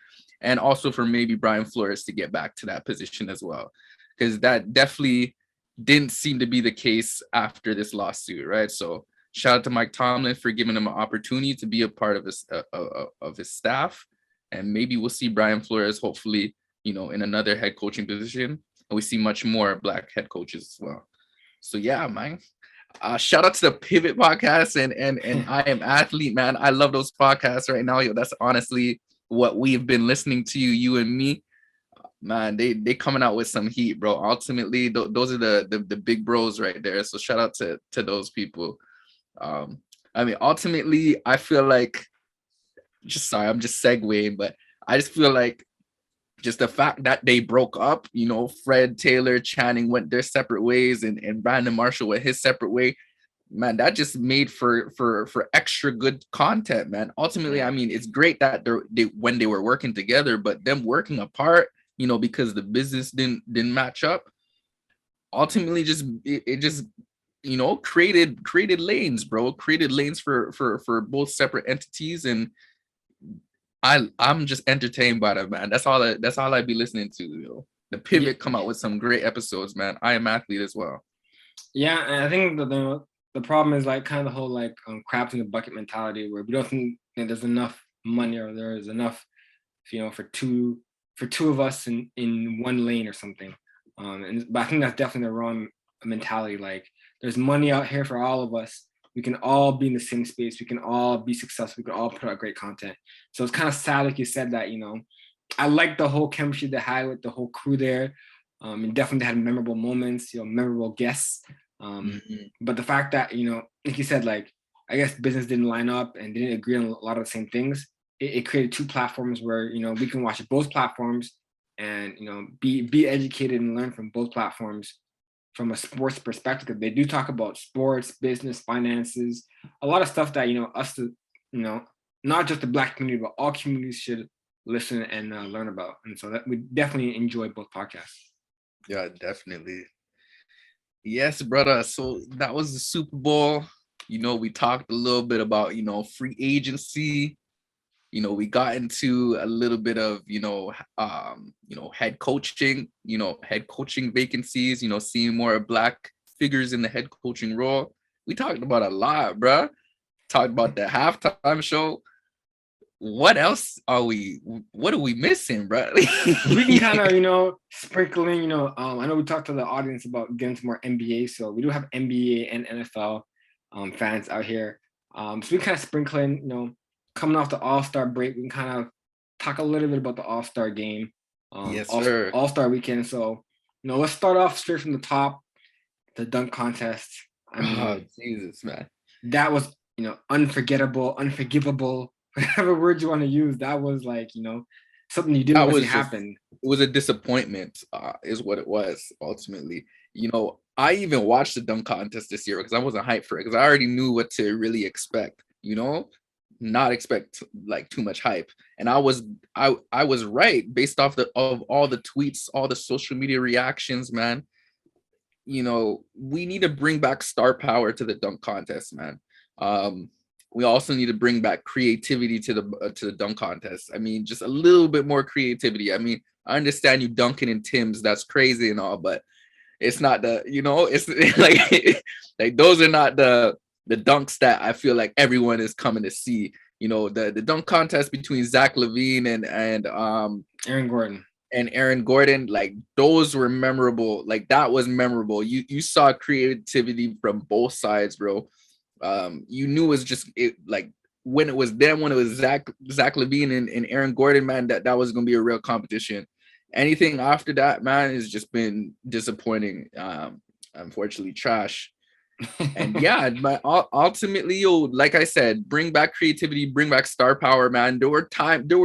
and also for maybe Brian Flores to get back to that position as well, because that definitely didn't seem to be the case after this lawsuit, right? So shout out to Mike Tomlin for giving him an opportunity to be a part of his staff, and maybe we'll see Brian Flores hopefully in another head coaching position, and we see much more Black head coaches as well. So yeah, man. Shout out to the Pivot podcast and I Am Athlete, man. I love those podcasts right now. Yo, that's honestly what we've been listening to, you and me. Man, they coming out with some heat, bro. Ultimately, those are the big bros right there. So shout out to those people. I mean, ultimately, I feel like, I'm just segueing, but I just feel like just the fact that they broke up, Fred Taylor, Channing went their separate ways, and Brandon Marshall went his separate way, man, that just made for extra good content, man. Ultimately, I mean, it's great that when they were working together, but them working apart, because the business didn't match up, ultimately it just created lanes, bro. Created lanes for both separate entities, and I'm just entertained by that, man. That's all I'd be listening to. The Pivot come out with some great episodes, man. I Am Athlete as well. Yeah, and I think the problem is like kind of the whole crabs in the bucket mentality, where we don't think that there's enough money, or there's enough for two of us in one lane or something. But I think that's definitely the wrong mentality. Like, there's money out here for all of us. We can all be in the same space. We can all be successful. We can all put out great content. So it's kind of sad, like you said, that, I like the whole chemistry they had with the whole crew there. And definitely had memorable moments, memorable guests. But the fact that, like you said, like, I guess business didn't line up and didn't agree on a lot of the same things. It created two platforms where, we can watch both platforms and, be educated and learn from both platforms from a sports perspective. They do talk about sports, business, finances, a lot of stuff that, us, not just the Black community, but all communities should listen and learn about. And so that we definitely enjoy both podcasts. Yeah, definitely. Yes, brother. So that was the Super Bowl. We talked a little bit about, free agency. We got into a little bit of, head coaching, head coaching vacancies, seeing more Black figures in the head coaching role. We talked about a lot, bruh. Talked about the halftime show. What else what are we missing, bro? We can kind of, sprinkle in, I know we talked to the audience about getting some more NBA. So we do have NBA and NFL fans out here. So we kind of sprinkle in, coming off the All-Star break, we can kind of talk a little bit about the All-Star game. Yes, sir. All-Star weekend. So, let's start off straight from the top, the dunk contest. I mean, Jesus, man. That was, unforgettable, unforgivable, whatever words you want to use. That was like, something you didn't want to happen. It was a disappointment, is what it was ultimately. I even watched the dunk contest this year because I wasn't hyped for it because I already knew what to really expect, not expect like too much hype. And I was right based off of all the tweets, all the social media reactions, man. We need to bring back star power to the dunk contest, man. We also need to bring back creativity to the dunk contest. I mean, just a little bit more creativity. I mean, I understand you dunking in Tim's, that's crazy and all, but it's not it's like those are not the dunks that I feel like everyone is coming to see. The dunk contest between Zach LaVine and Aaron Gordon, like those were memorable. Like that was memorable. You saw creativity from both sides, bro. You knew it was just like when it was Zach LaVine and Aaron Gordon, man, that was gonna be a real competition. Anything after that, man, has just been disappointing. Unfortunately, trash. And yeah, but ultimately, like I said, bring back creativity, bring back star power, man. There were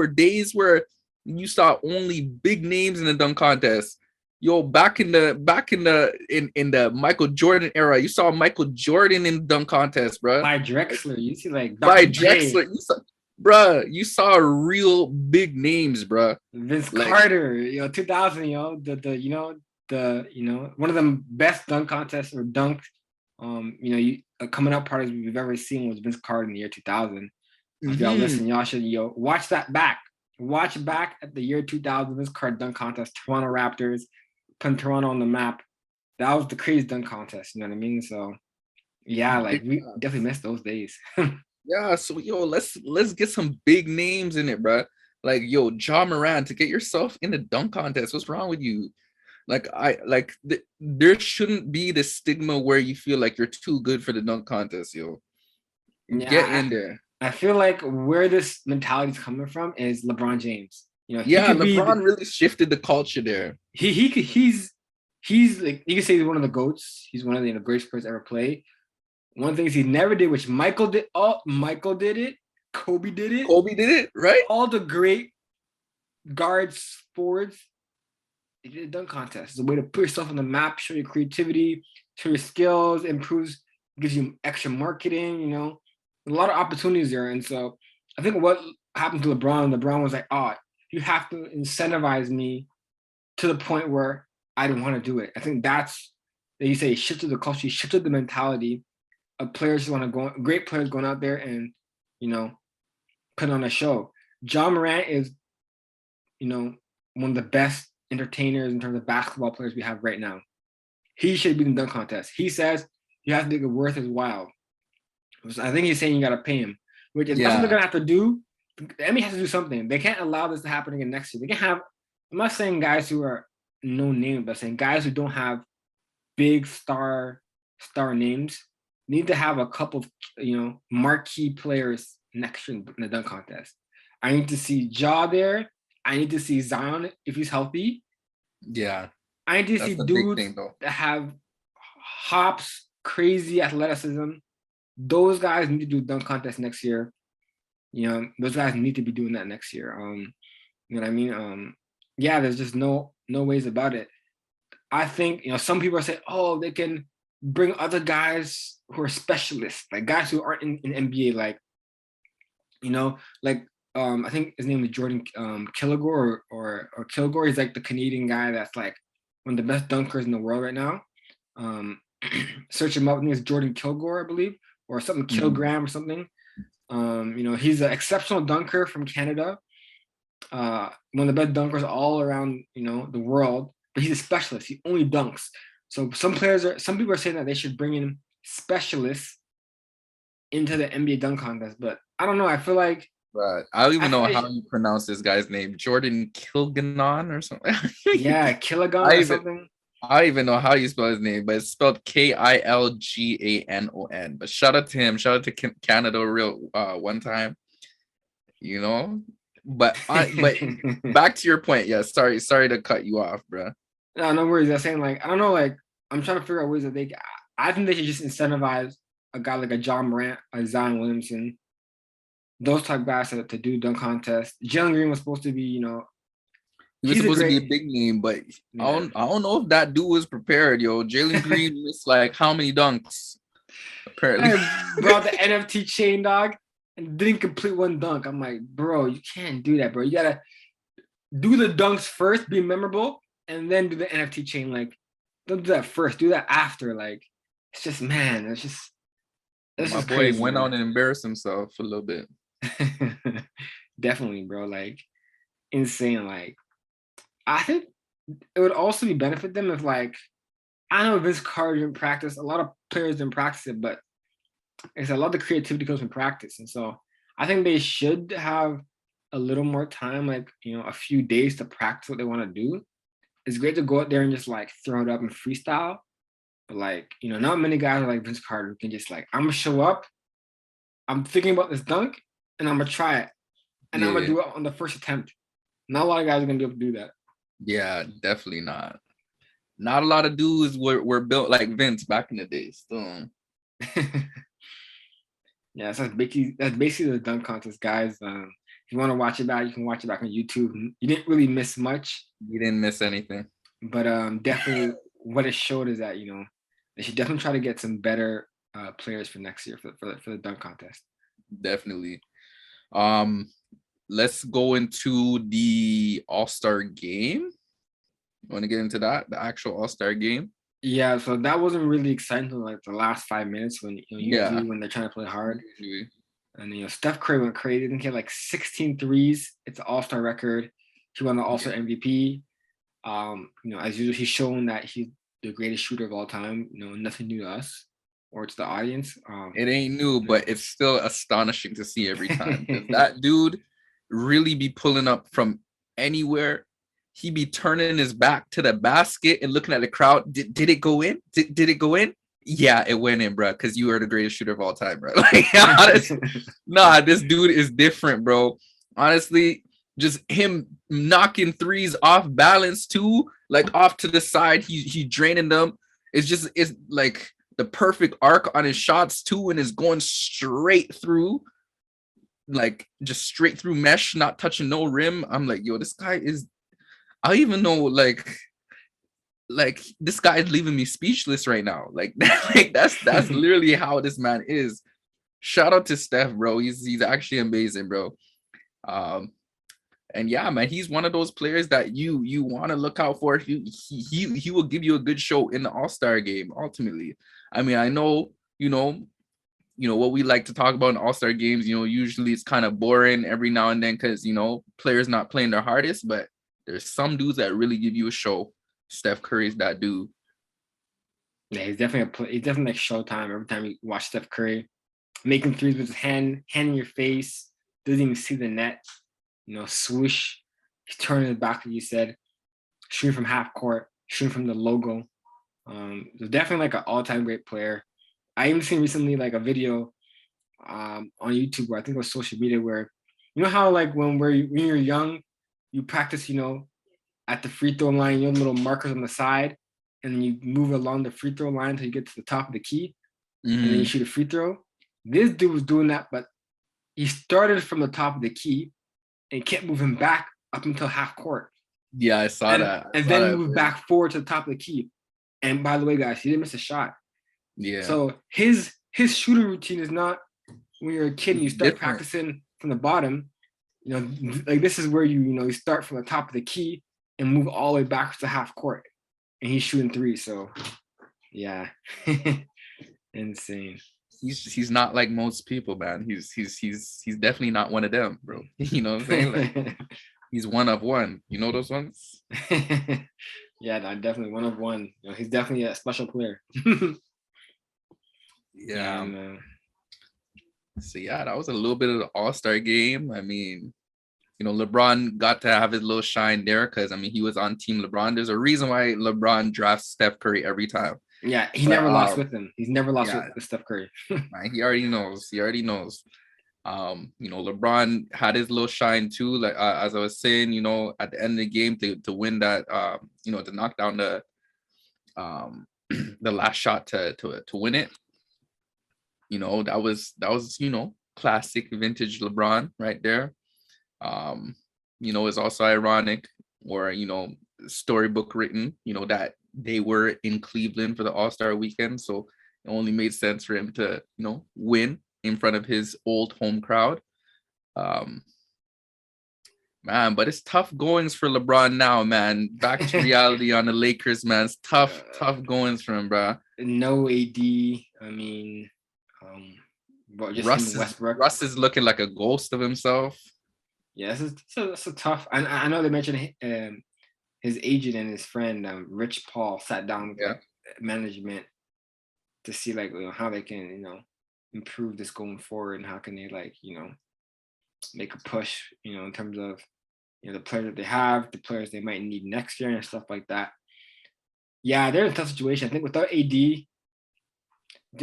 days where you saw only big names in the dunk contest. Back in the Michael Jordan era, you saw Michael Jordan in the dunk contest, bro. By Drexler, you see like by Drexler, you saw real big names, bro. Vince Carter, 2000, the one of the best dunk contests or dunk, coming up parties we've ever seen was Vince Carter in the year 2000. If y'all listen, y'all should watch that back. Watch back at the year 2000 Vince Carter dunk contest, Toronto Raptors, putting Toronto on the map. That was the crazy dunk contest, you know what I mean? So yeah, like we definitely missed those days. Yeah, so let's get some big names in it, bro. Like Ja Morant, to get yourself in the dunk contest. What's wrong with you? There shouldn't be the stigma where you feel like you're too good for the dunk contest, Get in there. I feel like where this mentality is coming from is LeBron James. LeBron really shifted the culture there. He's like, you can say he's one of the GOATs. He's one of the greatest players ever play. One of the things he never did, which Michael did. Michael did it. Kobe did it. Right? All the great guards, forwards, they did a dunk contest. It's a way to put yourself on the map, show your creativity, show your skills, improves, gives you extra marketing, a lot of opportunities there. And so I think what happened to LeBron was like, you have to incentivize me to the point where I don't want to do it. I think that's, you say, shifted the culture, shifted the mentality of players who want to go, great players going out there and, put on a show. Ja Morant is, one of the best entertainers in terms of basketball players we have right now. He should be in the dunk contest. He says you have to make it worth his while. So I think he's saying you got to pay him, which is that's what they're going to have to do. The NBA has to do something. They can't allow this to happen again next year. They can't have, I'm not saying guys who are no name, but saying guys who don't have big star names need to have a couple of marquee players next year in the dunk contest. I need to see Ja there. I need to see Zion if he's healthy. Yeah, I need to that's see the big dudes thing, though. that have hops, crazy athleticism. Those guys need to do dunk contest next year. Those guys need to be doing that next year. You know what I mean? Yeah, there's just no ways about it. I think, some people are saying, oh, they can bring other guys who are specialists, like guys who aren't in NBA, like, I think his name is Jordan Kilgore or Kilgore. He's like the Canadian guy that's like one of the best dunkers in the world right now. Search him up. I think it's Jordan Kilgore, I believe, or something Kilgram or something. He's an exceptional dunker from Canada. One of the best dunkers all around, the world. But he's a specialist. He only dunks. So some people are saying that they should bring in specialists into the NBA dunk contest. But I don't know. I feel like Right. I don't even know how you pronounce this guy's name. Jordan Kilganon or something. Yeah, Kilganon or something. I don't even know how you spell his name, but it's spelled Kilganon. But shout out to him. Shout out to Canada real one time. But back to your point. Yeah, sorry to cut you off, bro. No worries. I'm saying, like, I don't know, like, I'm trying to figure out ways that I think they should just incentivize a guy like a John Morant, a Zion Williamson, those type guys to do dunk contest. Jalen Green was supposed to be, he was supposed to be a big name, but yeah. I don't know if that dude was prepared, yo. Jalen Green missed like how many dunks? Apparently, brought the NFT chain, dog, and didn't complete one dunk. I'm like, bro, you can't do that, bro. You gotta do the dunks first, be memorable, and then do the NFT chain. Like, don't do that first. Do that after. Like, it's just, man, it's just my boy crazy, went out and embarrassed himself a little bit. Definitely, bro. Like, insane. Like, I think it would also benefit them if, like, I know Vince Carter didn't practice. A lot of players didn't practice it, but it's a lot of the creativity comes from practice. And so I think they should have a little more time, like, a few days to practice what they want to do. It's great to go out there and just like throw it up and freestyle. But like, not many guys are like Vince Carter who can just like, I'm gonna show up, I'm thinking about this dunk, and I'm gonna try it. And I'm gonna do it on the first attempt. Not a lot of guys are gonna be able to do that. Yeah, definitely not. Not a lot of dudes were built like Vince back in the day. So yeah, so that's basically the dunk contest, guys. If you want to watch it back, you can watch it back on YouTube. You didn't really miss much. You didn't miss anything. But definitely what it showed is that, they should definitely try to get some better players for next year for the dunk contest. Definitely. Let's go into the All-Star game. You want to get into that, the actual All-Star game? Yeah, so that wasn't really exciting until like the last 5 minutes when usually when they're trying to play hard. And Steph Curry went crazy. I think he had like 16 threes. It's an All-Star record. He won the All-Star MVP. As usual, he's shown that he's the greatest shooter of all time. Nothing new to us or to the audience. It ain't new, but it's still astonishing to see every time. That dude really be pulling up from anywhere. He be turning his back to the basket and looking at the crowd. Did it go in? Did it go in? Yeah, it went in, bro, because you are the greatest shooter of all time, bro. Like, honestly, this dude is different, bro. Honestly, just him knocking threes off balance too, like off to the side. He draining them. It's like the perfect arc on his shots too, and is going straight through, like just straight through mesh, not touching no rim. I'm like, yo, this guy is. I even know, like this guy is leaving me speechless right now. Like that's literally how this man is. Shout out to Steph, bro. He's actually amazing, bro. And yeah, man, he's one of those players that you want to look out for. He will give you a good show in the All-Star game. Ultimately, I mean, I know what we like to talk about in All-Star games. Usually it's kind of boring every now and then because players not playing their hardest, but there's some dudes that really give you a show. Steph Curry's that dude. Yeah, he's definitely like Showtime. Every time you watch Steph Curry making threes with his hand in your face, doesn't even see the net. Swoosh. He's turning his back, like you said. shooting from half court, shooting from the logo. Definitely like an all-time great player. I even seen recently like a video on YouTube where I think it was social media where you know how like when you're young, you practice, at the free throw line, little markers on the side, and then you move along the free throw line until you get to the top of the key, and then you shoot a free throw. This dude was doing that, but he started from the top of the key and kept moving back up until half court. Yeah, I saw that. And then moved back forward to the top of the key. And by the way, guys, he didn't miss a shot. Yeah. So his shooting routine is not when you're a kid and you start practicing from the bottom. Like this is where you start from the top of the key and move all the way back to half court. And he's shooting three. So yeah. Insane. He's not like most people, man. He's definitely not one of them, bro. You know what I'm saying? Like, he's one of one. You know those ones? Yeah, no, definitely one of one. He's definitely a special player. Yeah. So yeah, that was a little bit of the All-Star game. I mean, LeBron got to have his little shine there because he was on Team LeBron. There's a reason why LeBron drafts Steph Curry every time. Yeah, he never lost with him. He's never lost with Steph Curry. Man, he already knows. LeBron had his little shine too. Like as I was saying, at the end of the game to win that, to knock down the the last shot to win it. That was classic vintage LeBron right there. It's also ironic or storybook written, that they were in Cleveland for the All-Star weekend, so it only made sense for him to win in front of his old home crowd. Man, but it's tough goings for LeBron now, man. Back to reality on the Lakers, man. It's tough goings for him, bro. No AD. Russ is looking like a ghost of himself. Yeah, it's a tough. I know they mentioned his agent and his friend Rich Paul sat down with management to see how they can improve this going forward and how can they make a push in terms of the players that they have, the players they might need next year and stuff like that. Yeah, they're in a tough situation. I think without AD, they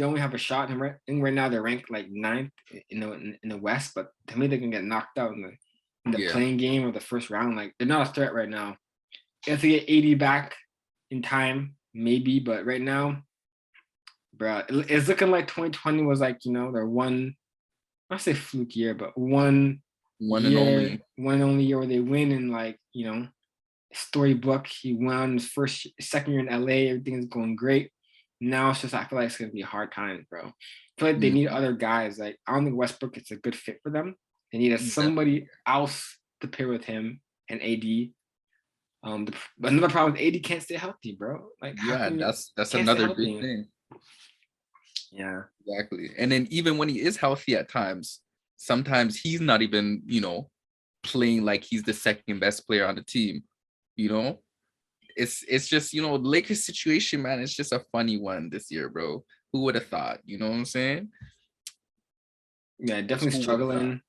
only have a shot. And right now they're ranked like 9th in the West, but to me they can get knocked out in the playing game or the first round. Like they're not a threat right now. If they get AD back in time, maybe, but right now, bro, it's looking like 2020 was their one, I say fluke year, but one and only year where they win and storybook. He won his second year in LA. Everything is going great. Now it's just I feel like it's gonna be a hard time, bro. I feel like they need other guys. Like I don't think Westbrook is a good fit for them. They need somebody else to pair with him and AD. But another problem is AD can't stay healthy, bro. That's another big thing. Yeah, exactly. And then even when he is healthy at times, sometimes he's not even, playing like he's the second best player on the team. It's just, the Lakers situation, man, it's just a funny one this year, bro. Who would have thought? You know what I'm saying? Yeah, definitely struggling.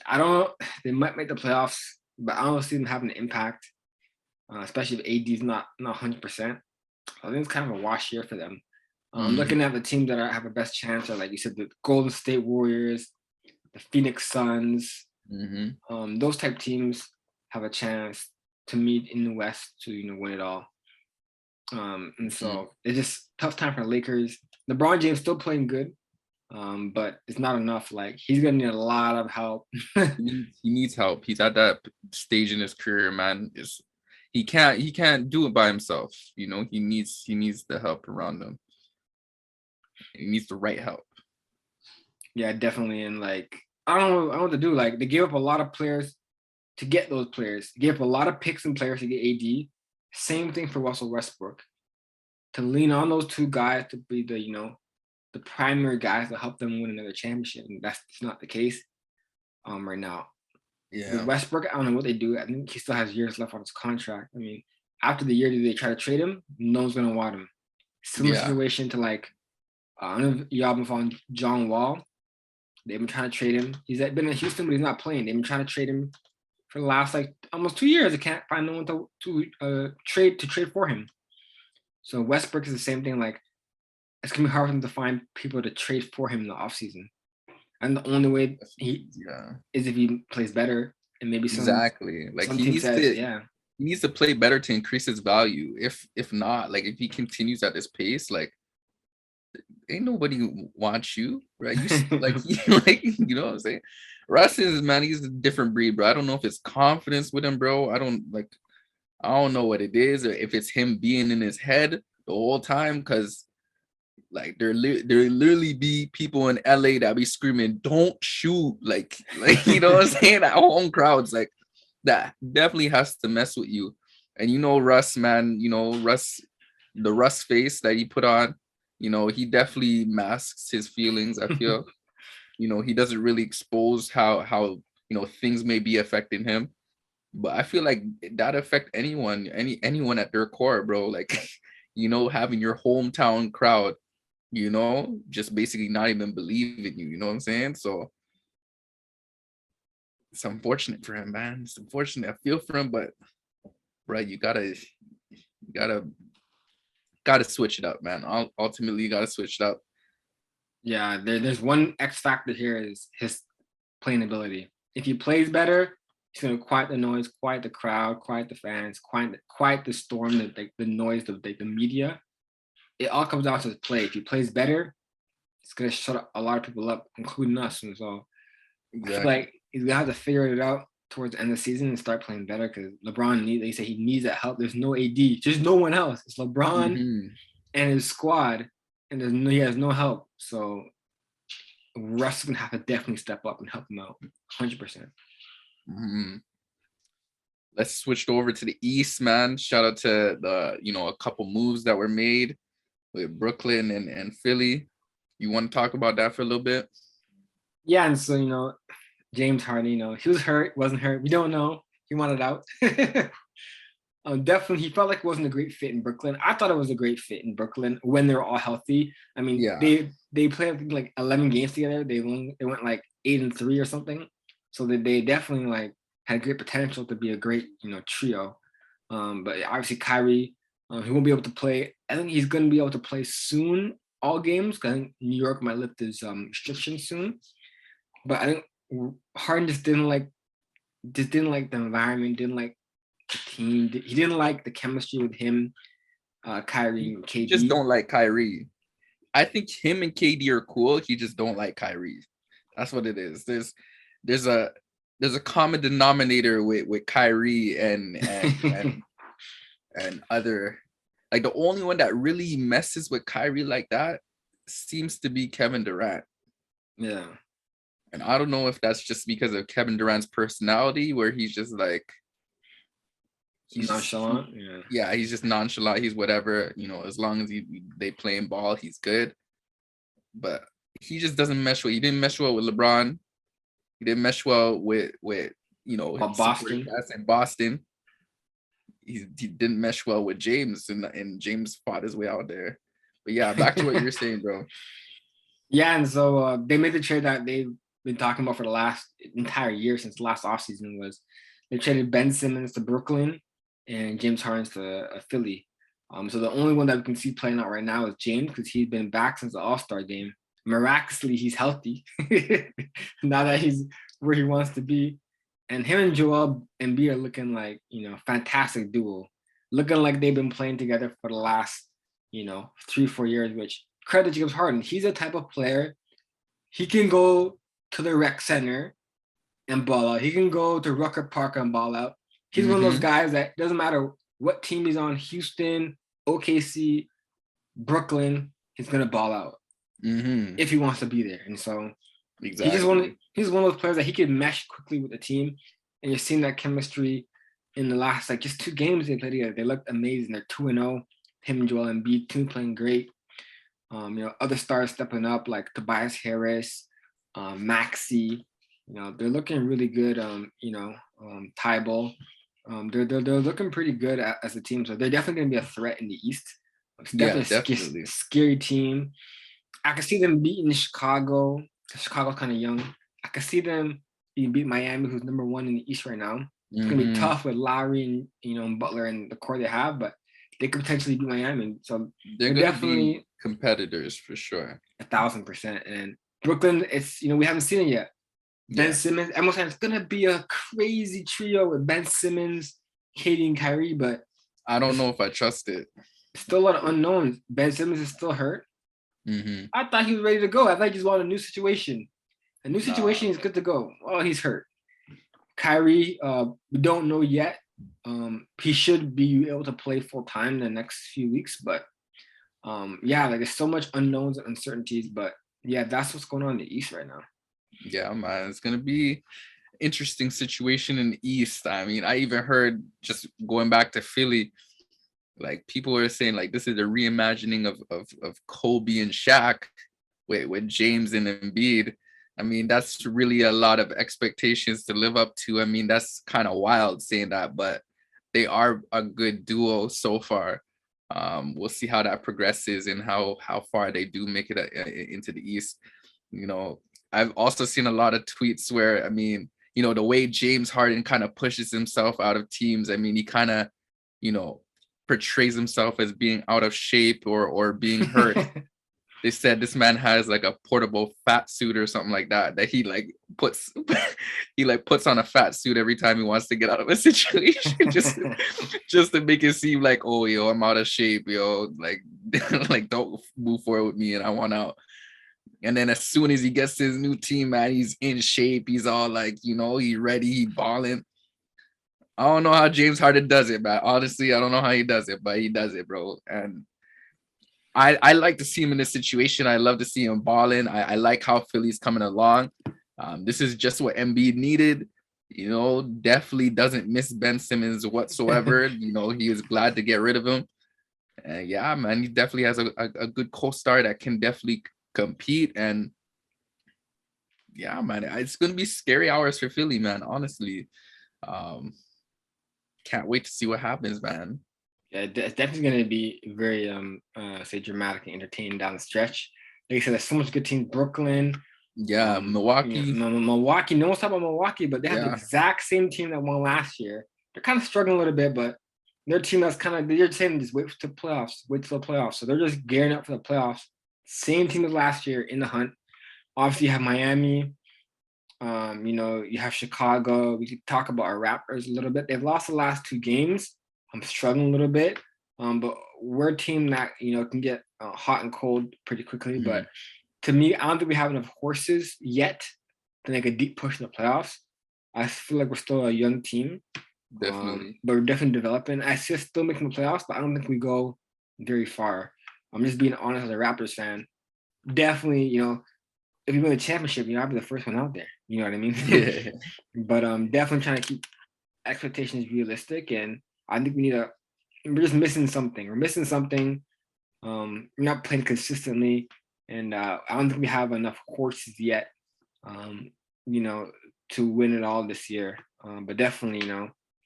I don't know. They might make the playoffs, but I don't see them having an impact, especially if AD's not 100%. I think it's kind of a wash year for them. Looking at the teams that have a best chance are, like you said, the Golden State Warriors, the Phoenix Suns. Those type teams have a chance to meet in the West to win it all. And so it's just tough time for Lakers. LeBron James still playing good, but it's not enough. Like he's gonna need a lot of help. He needs help. He's at that stage in his career, man. He can't do it by himself. He needs the help around him. He needs the right help. Yeah, definitely. And I don't know what to do. Like they gave up a lot of players to get those players. They gave up a lot of picks and players to get AD. Same thing for Russell Westbrook. To lean on those two guys to be the primary guys to help them win another championship. And that's not the case right now. Yeah. With Westbrook, I don't know what they do. I think he still has years left on his contract. I mean, after the year, do they try to trade him? No one's gonna want him. Similar situation to I don't know if y'all been following John Wall. They've been trying to trade him. He's been in Houston, but he's not playing. They've been trying to trade him for the last like almost 2 years. They can't find no one to trade for him. So Westbrook is the same thing. Like it's gonna be hard for them to find people to trade for him in the offseason. And the only way is if he plays better and maybe exactly like some he team needs says, to he needs to play better to increase his value. If not, like if he continues at this pace, like ain't nobody wants you, right? You like you know what I'm saying? Russ is, man, he's a different breed, bro. I don't know if it's confidence with him, bro. I don't know what it is, or if it's him being in his head the whole time, because like there literally be people in LA that be screaming, "Don't shoot!" Like you know what I'm saying? At home crowds, like that definitely has to mess with you. And you know Russ, man, you know the Russ face that he put on, you know, he definitely masks his feelings. I feel, you know, he doesn't really expose how you know things may be affecting him. But I feel like that affect anyone at their core, bro. Like, you know, having your hometown crowd, you know, just basically not even believe in you. You know what I'm saying? So it's unfortunate for him, man. It's unfortunate. I feel for him, but right, you gotta switch it up, man. Ultimately, you gotta switch it up. Yeah, there's one X factor here is his playing ability. If he plays better, he's gonna quiet the noise, quiet the crowd, quiet the fans, quiet the storm, the noise, the media. It all comes down to his play. If he plays better, it's gonna shut a lot of people up, including us. And so exactly. I feel like he's gonna have to figure it out towards the end of the season and start playing better, because LeBron they say he needs that help. There's no AD, there's no one else. It's LeBron and his squad, and he has no help. So Russ is gonna have to definitely step up and help him out, 100%. Let's switch over to the East, man. Shout out to the, you know, a couple moves that were made with Brooklyn and Philly. You want to talk about that for a little bit? Yeah, and so, you know, James Harden, you know, he was hurt, wasn't hurt. We don't know. He wanted out. Definitely, he felt like it wasn't a great fit in Brooklyn. I thought it was a great fit in Brooklyn when they were all healthy. I mean, they played like 11 games together. They went like 8-3 or something. So they definitely like had great potential to be a great, you know, trio. But obviously Kyrie, he won't be able to play. I think he's going to be able to play soon, all games, because I think New York might lift his restrictions soon. But I think Harden just didn't like the environment, didn't like the team. He didn't like the chemistry with him, Kyrie and KD. Just don't like Kyrie. I think him and KD are cool. He just don't like Kyrie. That's what it is. There's a common denominator with Kyrie and and other, like the only one that really messes with Kyrie like that seems to be Kevin Durant. Yeah. And I don't know if that's just because of Kevin Durant's personality, where he's just like he's nonchalant. Yeah, he's just nonchalant. He's whatever, you know, as long as they playing ball, he's good. But he just doesn't mesh well. He didn't mesh well with LeBron. He didn't mesh well with you know, Boston. In Boston. He didn't mesh well with James, and James fought his way out there. But yeah, back to what you're saying, bro. Yeah, and so they made the trade that they've been talking about for the last entire year, since last offseason, was they traded Ben Simmons to Brooklyn and James Harden to Philly. So the only one that we can see playing out right now is James, because he's been back since the All-Star game. Miraculously, he's healthy now that he's where he wants to be. And him and Joel Embiid are looking like, you know, fantastic duo, looking like they've been playing together for the last, you know, 3-4 years, which credit to James Harden. He's a type of player, he can go to the rec center and ball out. He can go to Rucker Park and ball out. He's one of those guys that doesn't matter what team he's on, Houston, OKC, Brooklyn, he's going to ball out if he wants to be there. And so he's one of those players that he can mesh quickly with the team. And you're seeing that chemistry in the last, like, just 2 games they played together. They looked amazing. They're 2-0. Him and Joel Embiid, team playing great. You know, other stars stepping up like Tobias Harris, Maxey. You know, they're looking really good. You know, Tybal. They're looking pretty good as a team. So they're definitely going to be a threat in the East. It's definitely a scary team. I can see them beating Chicago. Chicago's kind of young. I can see them beat Miami, who's number 1 in the East right now. It's gonna be tough with Lowry and Butler and the core they have, but they could potentially beat Miami. So they're definitely be competitors for sure. 1,000%. And Brooklyn, it's we haven't seen it yet. Ben Simmons, I'm saying it's gonna be a crazy trio with Ben Simmons, KD, and Kyrie, but I don't know if I trust it. Still a lot of unknowns. Ben Simmons is still hurt. I thought he was ready to go. I thought he just wanted a new situation. A new situation is good to go. Oh, he's hurt. Kyrie, we don't know yet. He should be able to play full time in the next few weeks, but there's so much unknowns and uncertainties. But that's what's going on in the East right now. Yeah, man, it's gonna be interesting situation in the East. I mean, I even heard, just going back to Philly, like people are saying like this is a reimagining of Kobe and Shaq with James and Embiid. I mean, that's really a lot of expectations to live up to. I mean, that's kind of wild saying that, but they are a good duo so far. We'll see how that progresses and how far they do make it into the East. I've also seen a lot of tweets where, I mean, the way James Harden kind of pushes himself out of teams. I mean, he kind of, portrays himself as being out of shape or being hurt. They said this man has like a portable fat suit or something like that he puts on a fat suit every time he wants to get out of a situation, just to make it seem like, oh, I'm out of shape, like like don't move forward with me and I want out. And then as soon as he gets to his new team, man, he's in shape. He's all like, he's ready, he balling. I don't know how James Harden does it, man. Honestly, I don't know how he does it, but he does it, bro. And I like to see him in this situation. I love to see him balling. I like how Philly's coming along. This is just what Embiid needed. Definitely doesn't miss Ben Simmons whatsoever. He is glad to get rid of him. And yeah, man, he definitely has a good co-star that can definitely compete. And yeah, man, it's going to be scary hours for Philly, man, honestly. Can't wait to see what happens, man. Yeah, it's definitely going to be very, dramatic and entertaining down the stretch. Like I said, there's so much good teams. Brooklyn. Yeah, Milwaukee. Milwaukee. No one's talking about Milwaukee, but they have the exact same team that won last year. They're kind of struggling a little bit, but their team that's kind of, they're saying just wait till the playoffs. So they're just gearing up for the playoffs. Same team as last year in the hunt. Obviously, you have Miami. You have Chicago. We could talk about our Raptors a little bit. They've lost the last 2 games. I'm struggling a little bit, but we're a team that can get hot and cold pretty quickly. But to me, I don't think we have enough horses yet to make a deep push in the playoffs. I feel like we're still a young team, definitely, but we're definitely developing. I see us still making the playoffs, but I don't think we go very far. I'm just being honest as a Raptors fan. Definitely, if we win the championship, I'll be the first one out there. You know what I mean? Yeah. But definitely trying to keep expectations realistic, and I think we're just missing something. We're missing something. We're not playing consistently, and I don't think we have enough horses yet, to win it all this year. But definitely,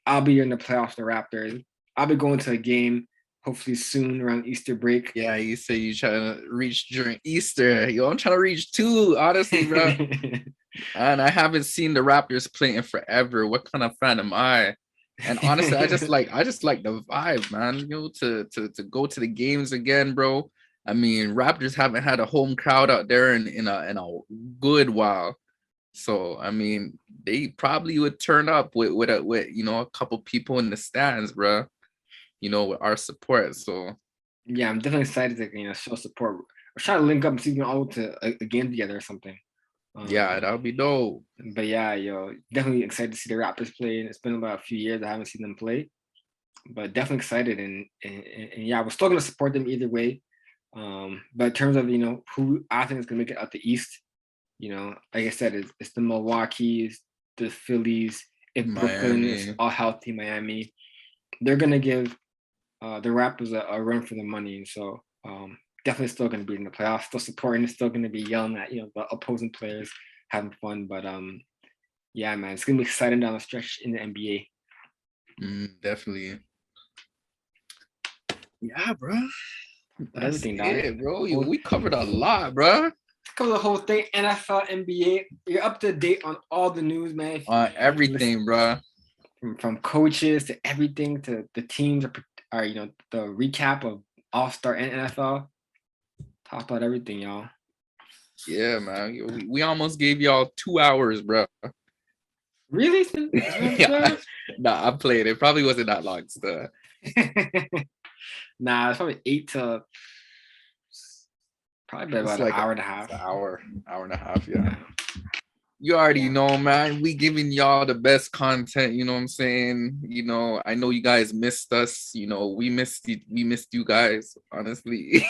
I'll be in the playoffs, the Raptors. I'll be going to a game hopefully soon around Easter break. Yeah, you say you trying to reach during Easter. I'm trying to reach too, honestly, bro. And I haven't seen the Raptors play in forever. What kind of fan am I? And honestly, I just like the vibe, man. To go to the games again, bro. I mean, Raptors haven't had a home crowd out there in a good while. So I mean, they probably would turn up with a couple people in the stands, bro. With our support. So yeah, I'm definitely excited to show support. We're trying to link up and see if we can all go to a game together or something. Yeah, that would be dope. But yeah, definitely excited to see the Raptors play. It's been about a few years I haven't seen them play, but definitely excited. And yeah, we're still gonna support them either way. But in terms of who I think is gonna make it out the East, like I said, it's the Milwaukee's, the Phillies. If Brooklyn is all healthy, Miami, they're gonna give the Raptors a run for the money. And so definitely still going to be in the playoffs, still supporting, still going to be yelling at the opposing players, having fun. But yeah, man, it's going to be exciting down the stretch in the NBA. Definitely. Yeah, bro. That's everything, it, bro. We covered a lot, bro. Cover the whole thing. NFL, NBA. You're up to date on all the news, man. On everything, bro. from coaches to everything to the teams are the recap of All-Star and NFL. Talk about everything, y'all. Yeah, man. We almost gave y'all 2 hours, bro. Really? Yeah. Nah, I'm playing. It probably wasn't that long. Still. Nah, it's probably 8 to probably about an hour and a half. Hour and a half, yeah. You already know, man. We giving y'all the best content, you know what I'm saying? I know you guys missed us. We missed you guys, honestly.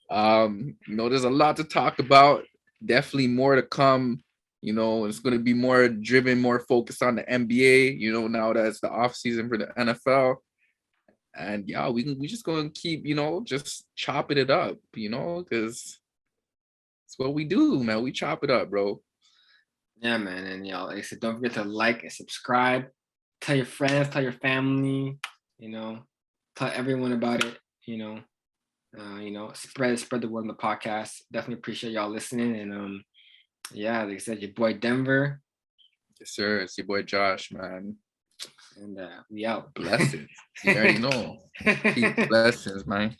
There's a lot to talk about. Definitely more to come. It's going to be more driven, more focused on the NBA, now that it's the off season for the NFL. And yeah, we just going to keep, just chopping it up, because it's what we do, man. We chop it up, bro. Yeah, man. And like I said, don't forget to like and subscribe. Tell your friends, tell your family, tell everyone about it, spread the word on the podcast. Definitely appreciate y'all listening. And like I said, your boy Denver. Yes, sir. It's your boy Josh, man. And we out. Blessings. You already know. Keep blessings, man.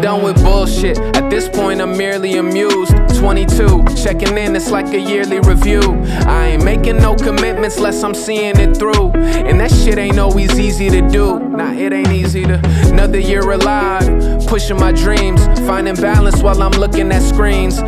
Done with bullshit. At this point, I'm merely amused. 22, checking in, it's like a yearly review. I ain't making no commitments unless I'm seeing it through. And that shit ain't always easy to do. Nah, it ain't easy to. Another year alive, pushing my dreams, finding balance while I'm looking at screens.